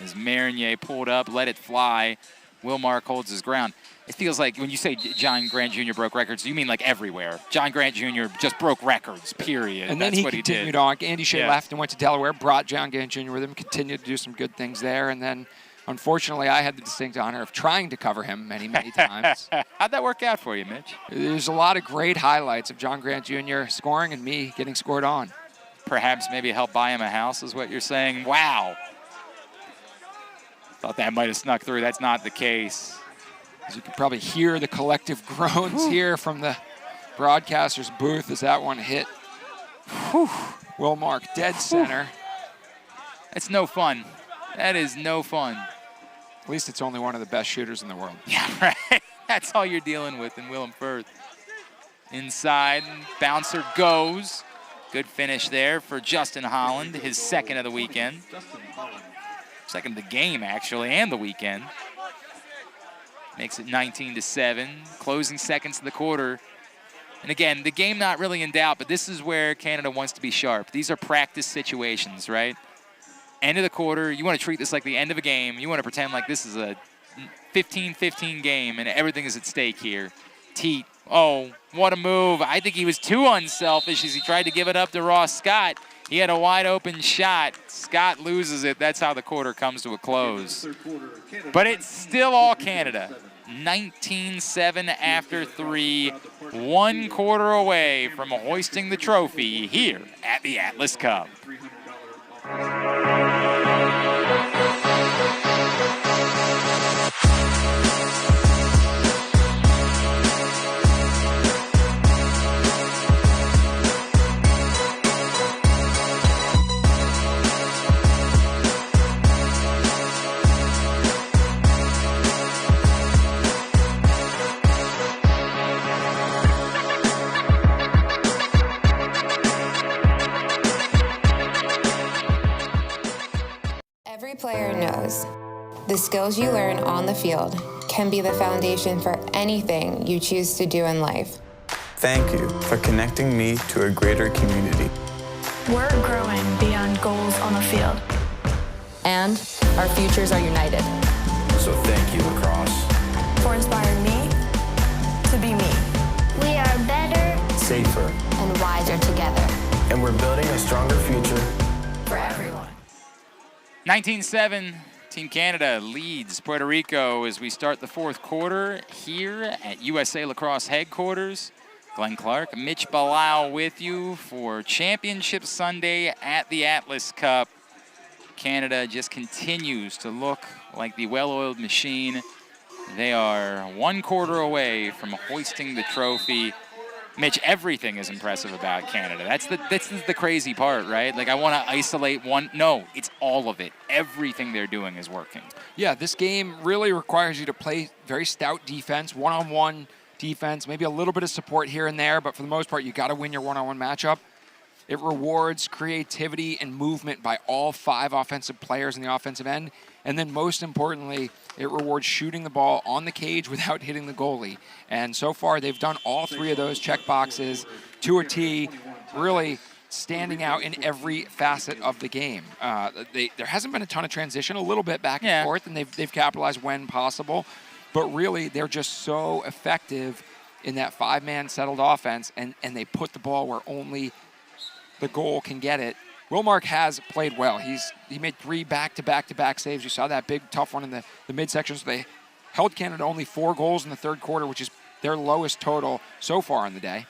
As Marinier pulled up, let it fly. Will Mark holds his ground. It feels like when you say John Grant Jr. broke records, you mean like everywhere. John Grant Jr. just broke records, period. And then That's he what continued he did. on. Andy Shea Yeah. left and went to Delaware, brought John Grant Jr. with him, continued to do some good things there. And then, unfortunately, I had the distinct honor of trying to cover him many, many times. How'd that work out for you, Mitch? There's a lot of great highlights of John Grant Jr. scoring and me getting scored on. Perhaps maybe help buy him a house is what you're saying. Wow. Thought that might have snuck through. That's not the case. As you can probably hear the collective groans here from the broadcaster's booth as that one hit. Will Mark, dead center. It's no fun. That is no fun. At least it's only one of the best shooters in the world. Yeah, right. That's all you're dealing with in Willem Firth. Inside, bouncer goes. Good finish there for Justin Holland, his second of the weekend. Second of the game, actually, and the weekend. Makes it 19-7. Closing seconds of the quarter. And again, the game not really in doubt, but this is where Canada wants to be sharp. These are practice situations, right? End of the quarter, you want to treat this like the end of a game. You want to pretend like this is a 15-15 game and everything is at stake here. Teat, oh, what a move. I think he was too unselfish as he tried to give it up to Ross Scott. He had a wide open shot. Scott loses it. That's how the quarter comes to a close. But it's still all Canada. 19-7 after 3. 1 quarter away from hoisting the trophy here at the Atlas Cup. Every player knows the skills you learn on the field can be the foundation for anything you choose to do in life. Thank you for connecting me to a greater community. We're growing beyond goals on the field. And our futures are united. So thank you, Lacrosse. For inspiring me to be me. We are better, Safer, and wiser together. and we're building a stronger future For everyone. 19-7, Team Canada leads Puerto Rico as we start the 4th quarter here at USA Lacrosse headquarters. Glenn Clark, Mitch Belisle with you for Championship Sunday at the Atlas Cup. Canada just continues to look like the well-oiled machine. They are 1 quarter away from hoisting the trophy. Mitch, everything is impressive about Canada. That's the crazy part, right? Like, I want to isolate one. No, it's all of it. Everything they're doing is working. Yeah, this game really requires you to play very stout defense, one-on-one defense, maybe a little bit of support here and there, but for the most part, you got to win your one-on-one matchup. It rewards creativity and movement by all 5 offensive players in the offensive end. And then most importantly, it rewards shooting the ball on the cage without hitting the goalie. And so far, they've done all 3 of those check boxes to a T, really standing out in every facet of the game. There hasn't been a ton of transition, a little bit back and forth, and they've capitalized when possible. But really, they're just so effective in that 5-man settled offense, and they put the ball where only the goal can get it. Will Mark has played well. He made 3 back-to-back saves. You saw that big, tough one in the midsection. So they held Canada only 4 goals in the 3rd quarter, which is their lowest total so far in the day.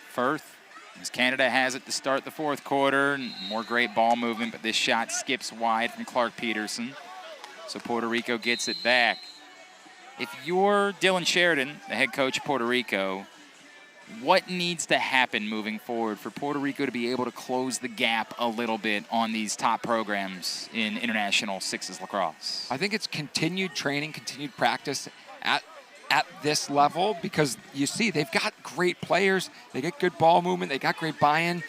Firth, as Canada has it to start the 4th quarter. More great ball movement, but this shot skips wide from Clark Peterson. So Puerto Rico gets it back. If you're Dylan Sheridan, the head coach of Puerto Rico, what needs to happen moving forward for Puerto Rico to be able to close the gap a little bit on these top programs in international sixes lacrosse? I think it's continued training, continued practice at this level, because you see they've got great players, they get good ball movement, they got great buy-in.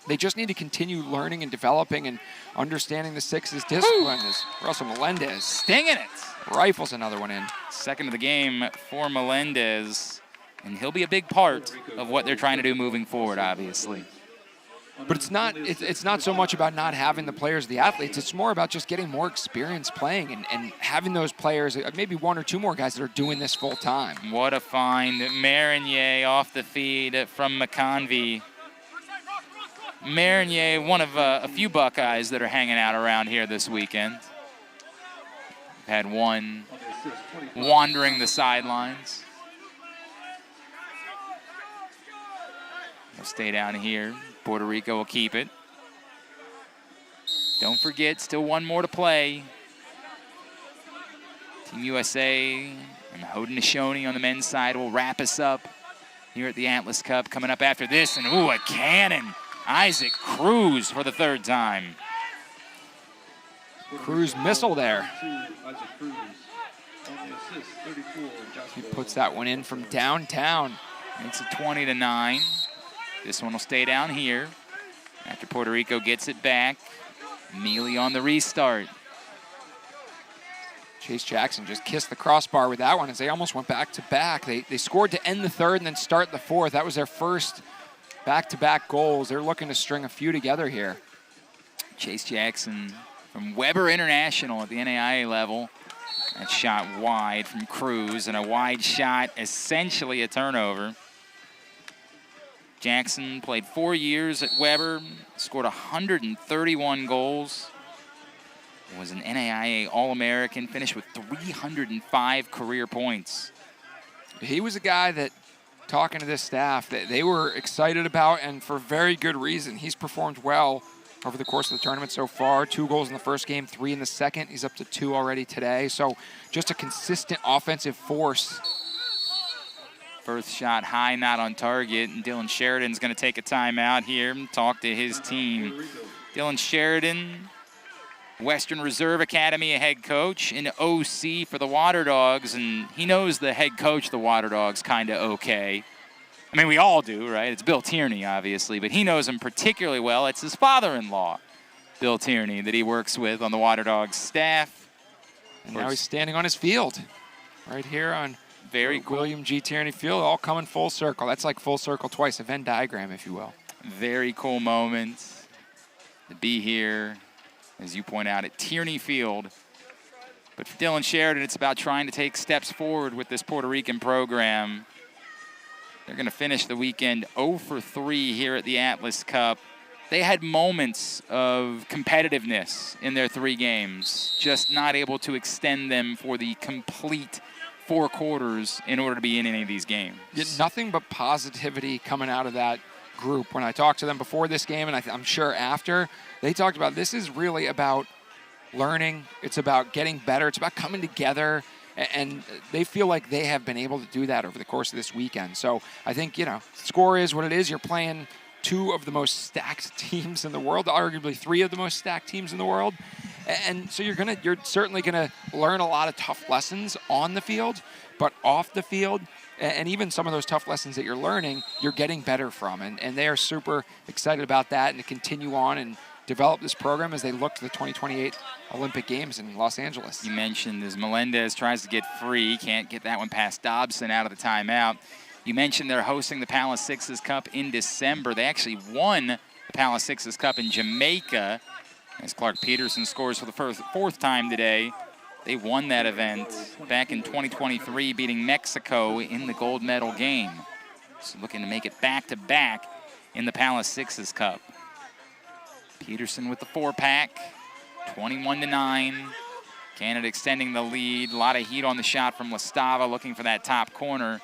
they just need to continue learning and developing and understanding the sixes discipline. As Russell Melendez stinging it. Rifles another one in. Second of the game for Melendez, and he'll be a big part of what they're trying to do moving forward, obviously. But it's not so much about not having the players, the athletes. It's more about just getting more experience playing and having those players, maybe one or two more guys that are doing this full time. What a find. Marinier off the feed from McConvey. Marinier, one of a few Buckeyes that are hanging out around here this weekend. Had one wandering the sidelines. He'll stay down here. Puerto Rico will keep it. Don't forget, still one more to play. Team USA and Haudenosaunee on the men's side will wrap us up here at the Atlas Cup. Coming up after this, and ooh, a cannon. Isaac Cruz for the third time. Cruz missile there. He puts that one in from downtown. Makes it 20-9. This one will stay down here after Puerto Rico gets it back. Mealy on the restart. Chase Jackson just kissed the crossbar with that one as they almost went back-to-back. They scored to end the third and then start the fourth. That was their first back-to-back goals. They're looking to string a few together here. Chase Jackson from Weber International at the NAIA level. That shot wide from Cruz, and a wide shot, essentially a turnover. Jackson played 4 years at Weber, scored 131 goals, was an NAIA All-American, finished with 305 career points. He was a guy that, talking to this staff, that they were excited about, and for very good reason. He's performed well over the course of the tournament so far. 2 goals in the first game, 3 in the second. He's up to 2 already today. So just a consistent offensive force. Firth shot high, not on target, and Dylan Sheridan's going to take a timeout here and talk to his team. Dylan Sheridan, Western Reserve Academy head coach, and OC for the Water Dogs, and he knows the head coach of the Water Dogs kind of okay. I mean, we all do, right? It's Bill Tierney, obviously, but he knows him particularly well. It's his father-in-law, Bill Tierney, that he works with on the Water Dogs staff. And now he's standing on his field right here on very cool. William G. Tierney Field, all coming full circle. That's like full circle twice, a Venn diagram, if you will. Very cool moment to be here, as you point out, at Tierney Field. But for Dylan Sheridan, it's about trying to take steps forward with this Puerto Rican program. They're going to finish the weekend 0 for 3 here at the Atlas Cup. They had moments of competitiveness in their 3 games, just not able to extend them for the complete 4 quarters in order to be in any of these games. Nothing but positivity coming out of that group. When I talked to them before this game, and I'm sure after, they talked about this is really about learning. It's about getting better. It's about coming together. And they feel like they have been able to do that over the course of this weekend. So I think, score is what it is. You're playing 2 of the most stacked teams in the world, arguably 3 of the most stacked teams in the world. And so you're certainly gonna learn a lot of tough lessons on the field, but off the field, and even some of those tough lessons that you're learning, you're getting better from. And they are super excited about that and to continue on and develop this program as they look to the 2028 Olympic Games in Los Angeles. You mentioned as Melendez tries to get free, can't get that one past Dobson out of the timeout. You mentioned they're hosting the Palace Sixes Cup in December. They actually won the Palace Sixes Cup in Jamaica, as Clark Peterson scores for the 4th time today. They won that event back in 2023, beating Mexico in the gold medal game. So looking to make it back-to-back in the Palace Sixes Cup. Peterson with the 4-pack, 21-9. Canada extending the lead. A lot of heat on the shot from Lastava, looking for that top corner.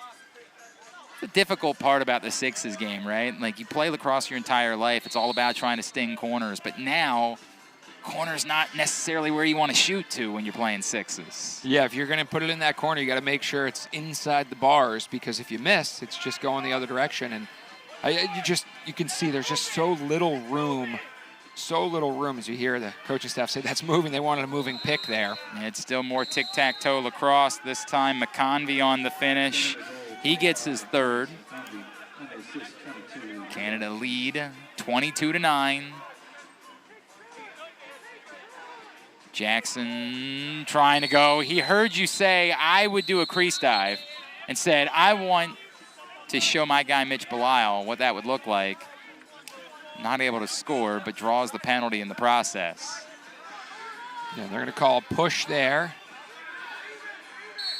The difficult part about the sixes game, right? Like, you play lacrosse your entire life. It's all about trying to sting corners. But now, corner's not necessarily where you want to shoot to when you're playing sixes. Yeah, if you're going to put it in that corner, you got to make sure it's inside the bars, because if you miss, it's just going the other direction. And you can see there's just so little room as you hear the coaching staff say that's moving. They wanted a moving pick there. And it's still more tic-tac-toe lacrosse. This time McConvey on the finish. He gets his 3rd. Canada lead 22-9. Jackson trying to go. He heard you say I would do a crease dive and said I want to show my guy Mitch Belisle what that would look like. Not able to score, but draws the penalty in the process. Yeah, they're going to call a push there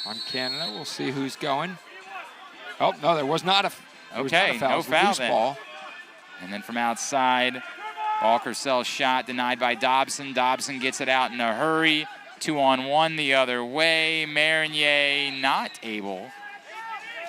on Canada. We'll see who's going. Oh, no, there was not a foul. No foul then. Ball. And then from outside, Balkersell's shot denied by Dobson. Dobson gets it out in a hurry. 2-on-1 the other way. Marinier not able.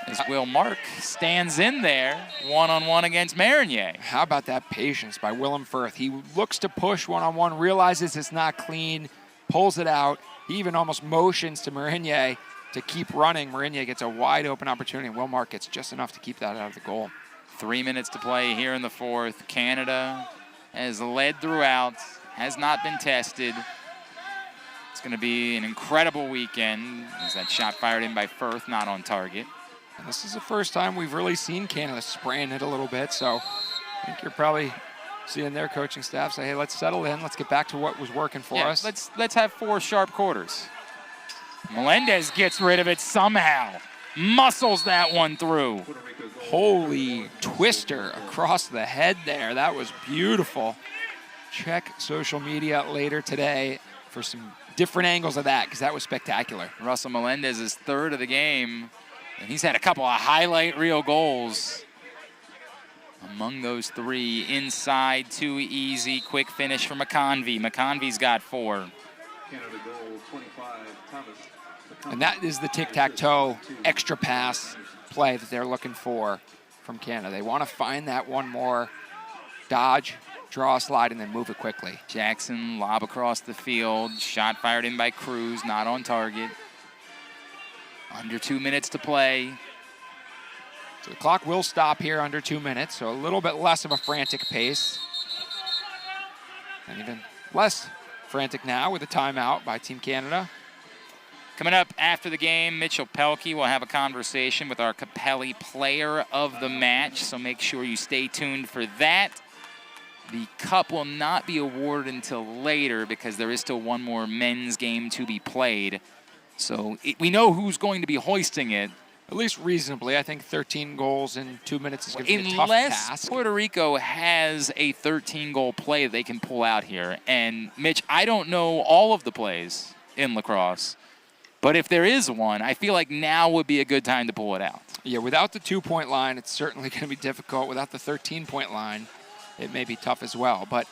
As Will Mark stands in there, 1-on-1 against Marinier. How about that patience by Willem Firth? He looks to push 1-on-1, realizes it's not clean, pulls it out. He even almost motions to Marinier to keep running. Marinier gets a wide open opportunity, and Will Mark gets just enough to keep that out of the goal. 3 minutes to play here in the fourth. Canada has led throughout, has not been tested. It's going to be an incredible weekend. As that shot fired in by Firth, not on target. And this is the first time we've really seen Canada spraying it a little bit, so I think you're probably seeing their coaching staff say, hey, let's settle in. Let's get back to what was working for us. Let's have 4 sharp quarters. Melendez gets rid of it somehow. Muscles that one through. Holy twister across the head there. That was beautiful. Check social media later today for some different angles of that, because that was spectacular. Russell Melendez is third of the game, and he's had a couple of highlight reel goals. Among those 3, inside, too easy, quick finish for McConvey. McConvey's got 4. Canada goal 25, Thomas. And that is the tic-tac-toe extra pass play that they're looking for from Canada. They want to find that one more dodge, draw a slide, and then move it quickly. Jackson, lob across the field. Shot fired in by Cruz, not on target. Under 2 minutes to play. So the clock will stop here under 2 minutes, so a little bit less of a frantic pace. And even less frantic now with a timeout by Team Canada. Coming up after the game, Mitchell Pehlke will have a conversation with our Capelli Player of the Match, so make sure you stay tuned for that. The cup will not be awarded until later because there is still one more men's game to be played. So we know who's going to be hoisting it. At least reasonably. I think 13 goals in 2 minutes is going to be a tough Unless task. Puerto Rico has a 13-goal play they can pull out here. And, Mitch, I don't know all of the plays in lacrosse. But if there is one, I feel like now would be a good time to pull it out. Yeah, without the 2-point line, it's certainly going to be difficult. Without the 13-point line, it may be tough as well. But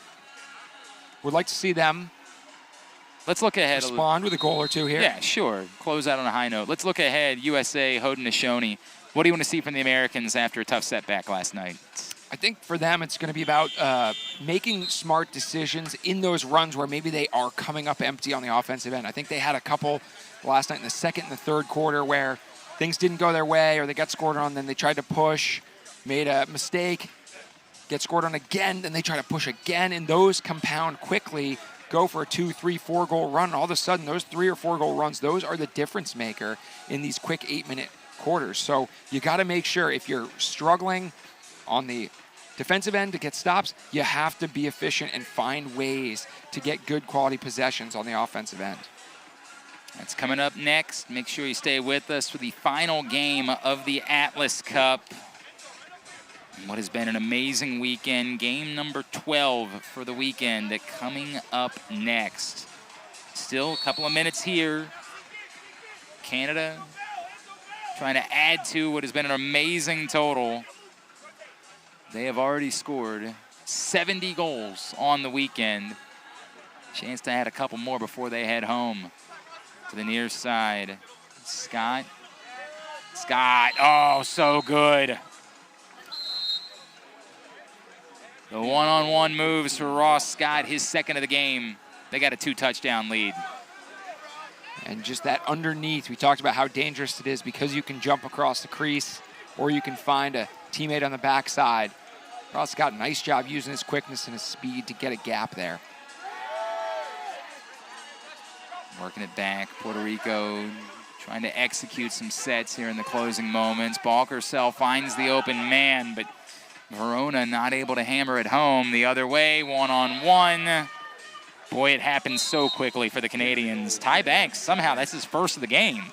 we'd like to see them Let's look ahead. Respond with a goal or two here. Yeah, sure. Close out on a high note. Let's look ahead. USA, Haudenosaunee. What do you want to see from the Americans after a tough setback last night? I think for them it's going to be about making smart decisions in those runs where maybe they are coming up empty on the offensive end. I think they had a couple last night in the second and the third quarter where things didn't go their way or they got scored on, then they tried to push, made a mistake, get scored on again, then they try to push again, and those compound quickly, go for a 2, 3, 4 goal run, and all of a sudden those 3 or 4 goal runs, those are the difference maker in these quick 8-minute quarters. So you got to make sure if you're struggling on the defensive end to get stops, you have to be efficient and find ways to get good quality possessions on the offensive end. That's coming up next. Make sure you stay with us for the final game of the Atlas Cup. What has been an amazing weekend. Game number 12 for the weekend coming up next. Still a couple of minutes here. Canada trying to add to what has been an amazing total. They have already scored 70 goals on the weekend. Chance to add a couple more before they head home. To the near side. Scott. Oh, so good. The one-on-one moves for Ross Scott, his second of the game. They got a 2-touchdown lead. And just that underneath, we talked about how dangerous it is because you can jump across the crease or you can find a teammate on the backside. Ross Scott, nice job using his quickness and his speed to get a gap there. Working it back, Puerto Rico trying to execute some sets here in the closing moments. Balkersell finds the open man, but Verona not able to hammer it home. The other way, one-on-one. Boy, it happened so quickly for the Canadians. Ty Banks, somehow, that's his first of the game.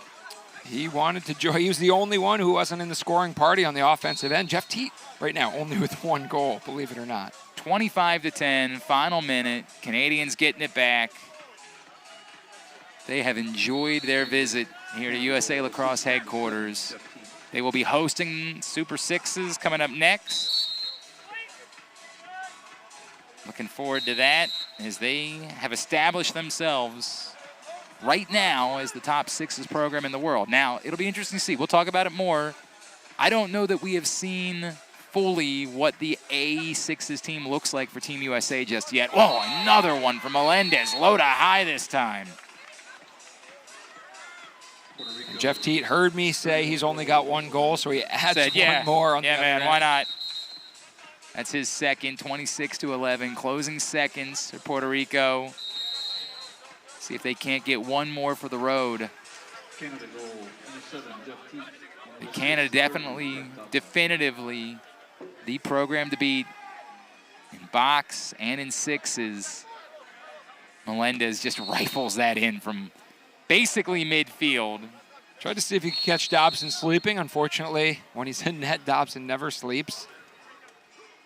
He wanted to join. He was the only one who wasn't in the scoring party on the offensive end. Jeff Teat right now only with 1 goal, believe it or not. 25-10, final minute. Canadians getting it back. They have enjoyed their visit here to USA Lacrosse headquarters. They will be hosting Super Sixes coming up next. Looking forward to that as they have established themselves right now as the top sixes program in the world. Now, it'll be interesting to see. We'll talk about it more. I don't know that we have seen fully what the A6s team looks like for Team USA just yet. Whoa, another one from Melendez. Low to high this time. And Jeff Teat heard me say he's only got 1 goal, so he adds one more on the other end. Why not? That's his second, 26-11. Closing seconds for Puerto Rico. See if they can't get one more for the road. Canada goal, number 7, Jeff Teat. Canada definitively the program to beat in box and in sixes. Melendez just rifles that in from basically midfield. Tried to see if he could catch Dobson sleeping. Unfortunately, when he's in net, Dobson never sleeps.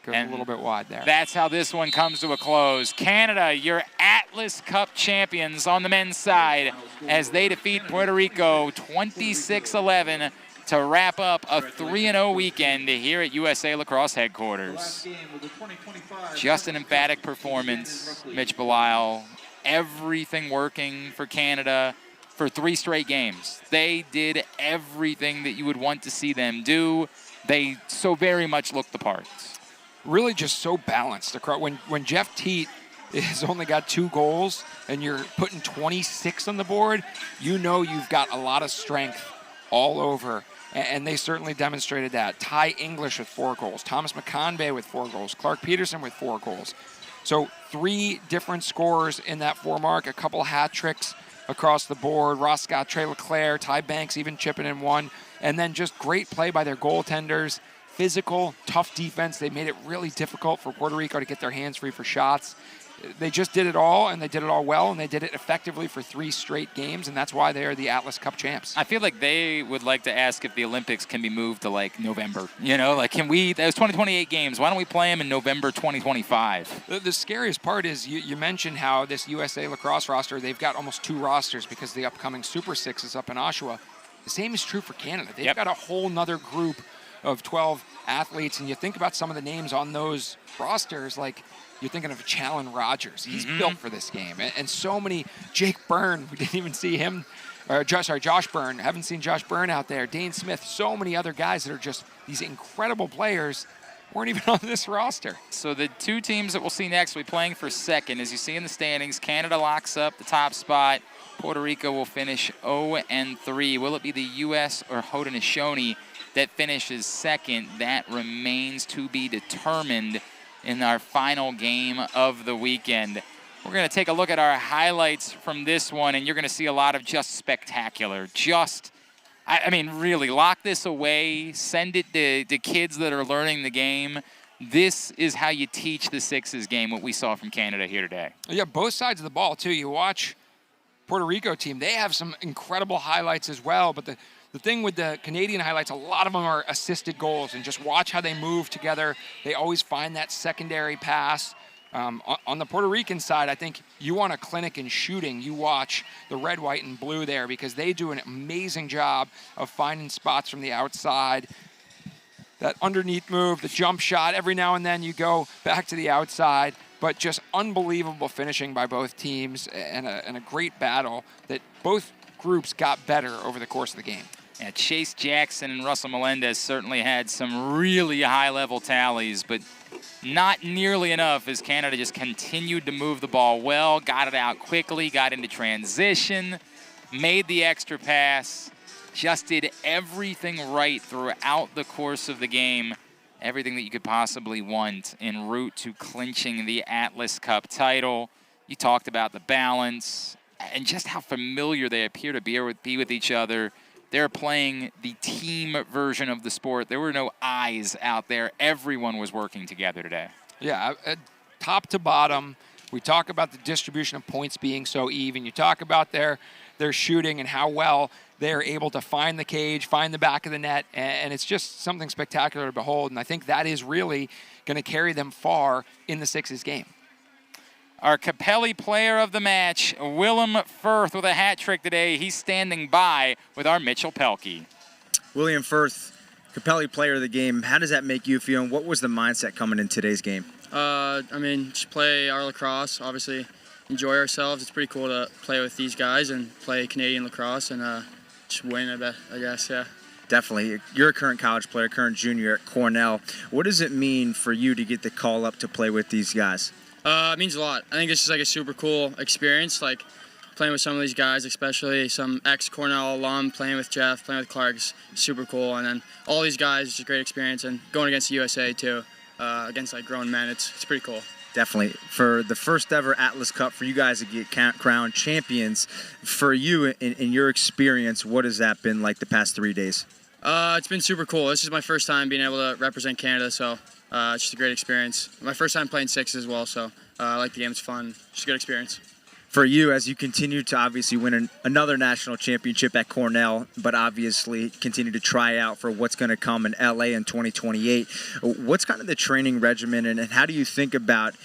Goes a little bit wide there. That's how this one comes to a close. Canada, your Atlas Cup champions on the men's side as they defeat Puerto Rico 26-11 to wrap up a 3-0 weekend here at USA Lacrosse headquarters. Just an emphatic performance, Mitch Belisle. Everything working for Canada for 3 straight games. They did everything that you would want to see them do. They so very much looked the part. Really just so balanced. When Jeff Teat has only got 2 goals and you're putting 26 on the board, you know you've got a lot of strength all over. And they certainly demonstrated that. Ty English with 4 goals. Thomas McConvey with 4 goals. Clark Peterson with 4 goals. So 3 different scorers in that 4 mark, a couple hat tricks across the board. Ross Scott, Trey LeClaire, Ty Banks even chipping in 1. And then just great play by their goaltenders. Physical, tough defense. They made it really difficult for Puerto Rico to get their hands free for shots. They just did it all, and they did it all well, and they did it effectively for 3 straight games, and that's why they are the Atlas Cup champs. I feel like they would like to ask if the Olympics can be moved to, like, November. You know, like, can we – that was 2028 games. Why don't we play them in November 2025? The scariest part is you mentioned how this USA Lacrosse roster, they've got almost 2 rosters because the upcoming Super Six is up in Oshawa. The same is true for Canada. They've got a whole nother group of 12 athletes, and you think about some of the names on those rosters, like you're thinking of Challen Rogers. He's built for this game. And so many, Jake Byrne, we didn't even see him, Josh Byrne, haven't seen Josh Byrne out there, Dane Smith, so many other guys that are just these incredible players weren't even on this roster. So the 2 teams that we'll see next will be playing for second. As you see in the standings, Canada locks up the top spot. Puerto Rico will finish 0-3. Will it be the U.S. or Haudenosaunee that finishes second? That remains to be determined in our final game of the weekend. We're going to take a look at our highlights from this one, and you're going to see a lot of just spectacular. I mean, really, lock this away. Send it to kids that are learning the game. This is how you teach the sixes game, what we saw from Canada here today. Yeah, both sides of the ball, too. You watch Puerto Rico team, they have some incredible highlights as well, but the thing with the Canadian highlights, a lot of them are assisted goals, and just watch how they move together. They always find that secondary pass. On the Puerto Rican side, I think you want a clinic in shooting. You watch the red, white, and blue there because they do an amazing job of finding spots from the outside. That underneath move, the jump shot, every now and then you go back to the outside, but just unbelievable finishing by both teams and a great battle that both groups got better over the course of the game. Yeah, Chase Jackson and Russell Melendez certainly had some really high-level tallies, but not nearly enough as Canada just continued to move the ball well, got it out quickly, got into transition, made the extra pass, just did everything right throughout the course of the game, everything that you could possibly want en route to clinching the Atlas Cup title. You talked about the balance and just how familiar they appear to be with each other. they're playing the team version of the sport. There were no eyes out there. Everyone was working together today. Yeah, top to bottom. We talk about the distribution of points being so even. You talk about their shooting and how well they're able to find the cage, find the back of the net, and it's just something spectacular to behold. And I think that is really going to carry them far in the Sixes game. Our Capelli player of the match, Willem Firth, with a hat trick today. He's standing by with our Mitchell Pehlke. William Firth, Capelli player of the game. How does that make you feel, and what was the mindset coming in today's game? Just play our lacrosse, obviously enjoy ourselves. It's pretty cool to play with these guys and play Canadian lacrosse and just win, I guess, yeah. Definitely. You're a current college player, current junior at Cornell. What does it mean for you to get the call up to play with these guys? It means a lot. I think it's just like a super cool experience, like playing with some of these guys, especially some ex-Cornell alum, playing with Jeff, playing with Clark is super cool. And then all these guys, it's a great experience. And going against the USA, too, against like grown men, it's pretty cool. Definitely. For the first ever Atlas Cup, for you guys to get crowned champions, for you, in your experience, what has that been like the past 3 days? It's been super cool. This is my first time being able to represent Canada, so it's just a great experience. My first time playing sixes as well, so I like the game. It's fun. Just a good experience. For you, as you continue to obviously win another national championship at Cornell, but obviously continue to try out for what's going to come in LA in 2028, what's kind of the training regimen, and how do you think about,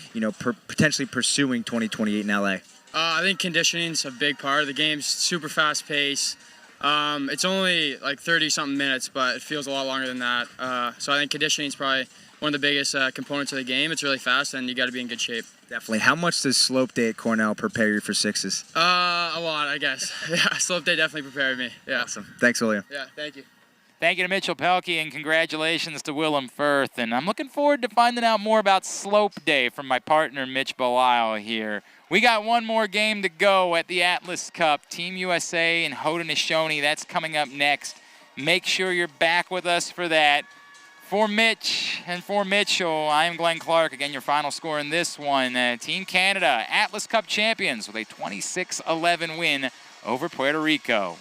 potentially pursuing 2028 in LA? I think conditioning's a big part of the game. Super fast pace. It's only like 30-something minutes, but it feels a lot longer than that. So I think conditioning's probably one of the biggest components of the game. It's really fast, and you got to be in good shape. Definitely. How much does slope day at Cornell prepare you for sixes? A lot, I guess. Yeah, slope day definitely prepared me. Yeah. Awesome. Thanks, William. Yeah, thank you. Thank you to Mitchell Pehlke, and congratulations to Willem Firth. And I'm looking forward to finding out more about slope day from my partner, Mitch Belisle here. We got one more game to go at the Atlas Cup. Team USA and Haudenosaunee, that's coming up next. Make sure you're back with us for that. For Mitch and for Mitchell, I am Glenn Clark. Again, your final score in this one. Team Canada, Atlas Cup champions with a 26-11 win over Puerto Rico.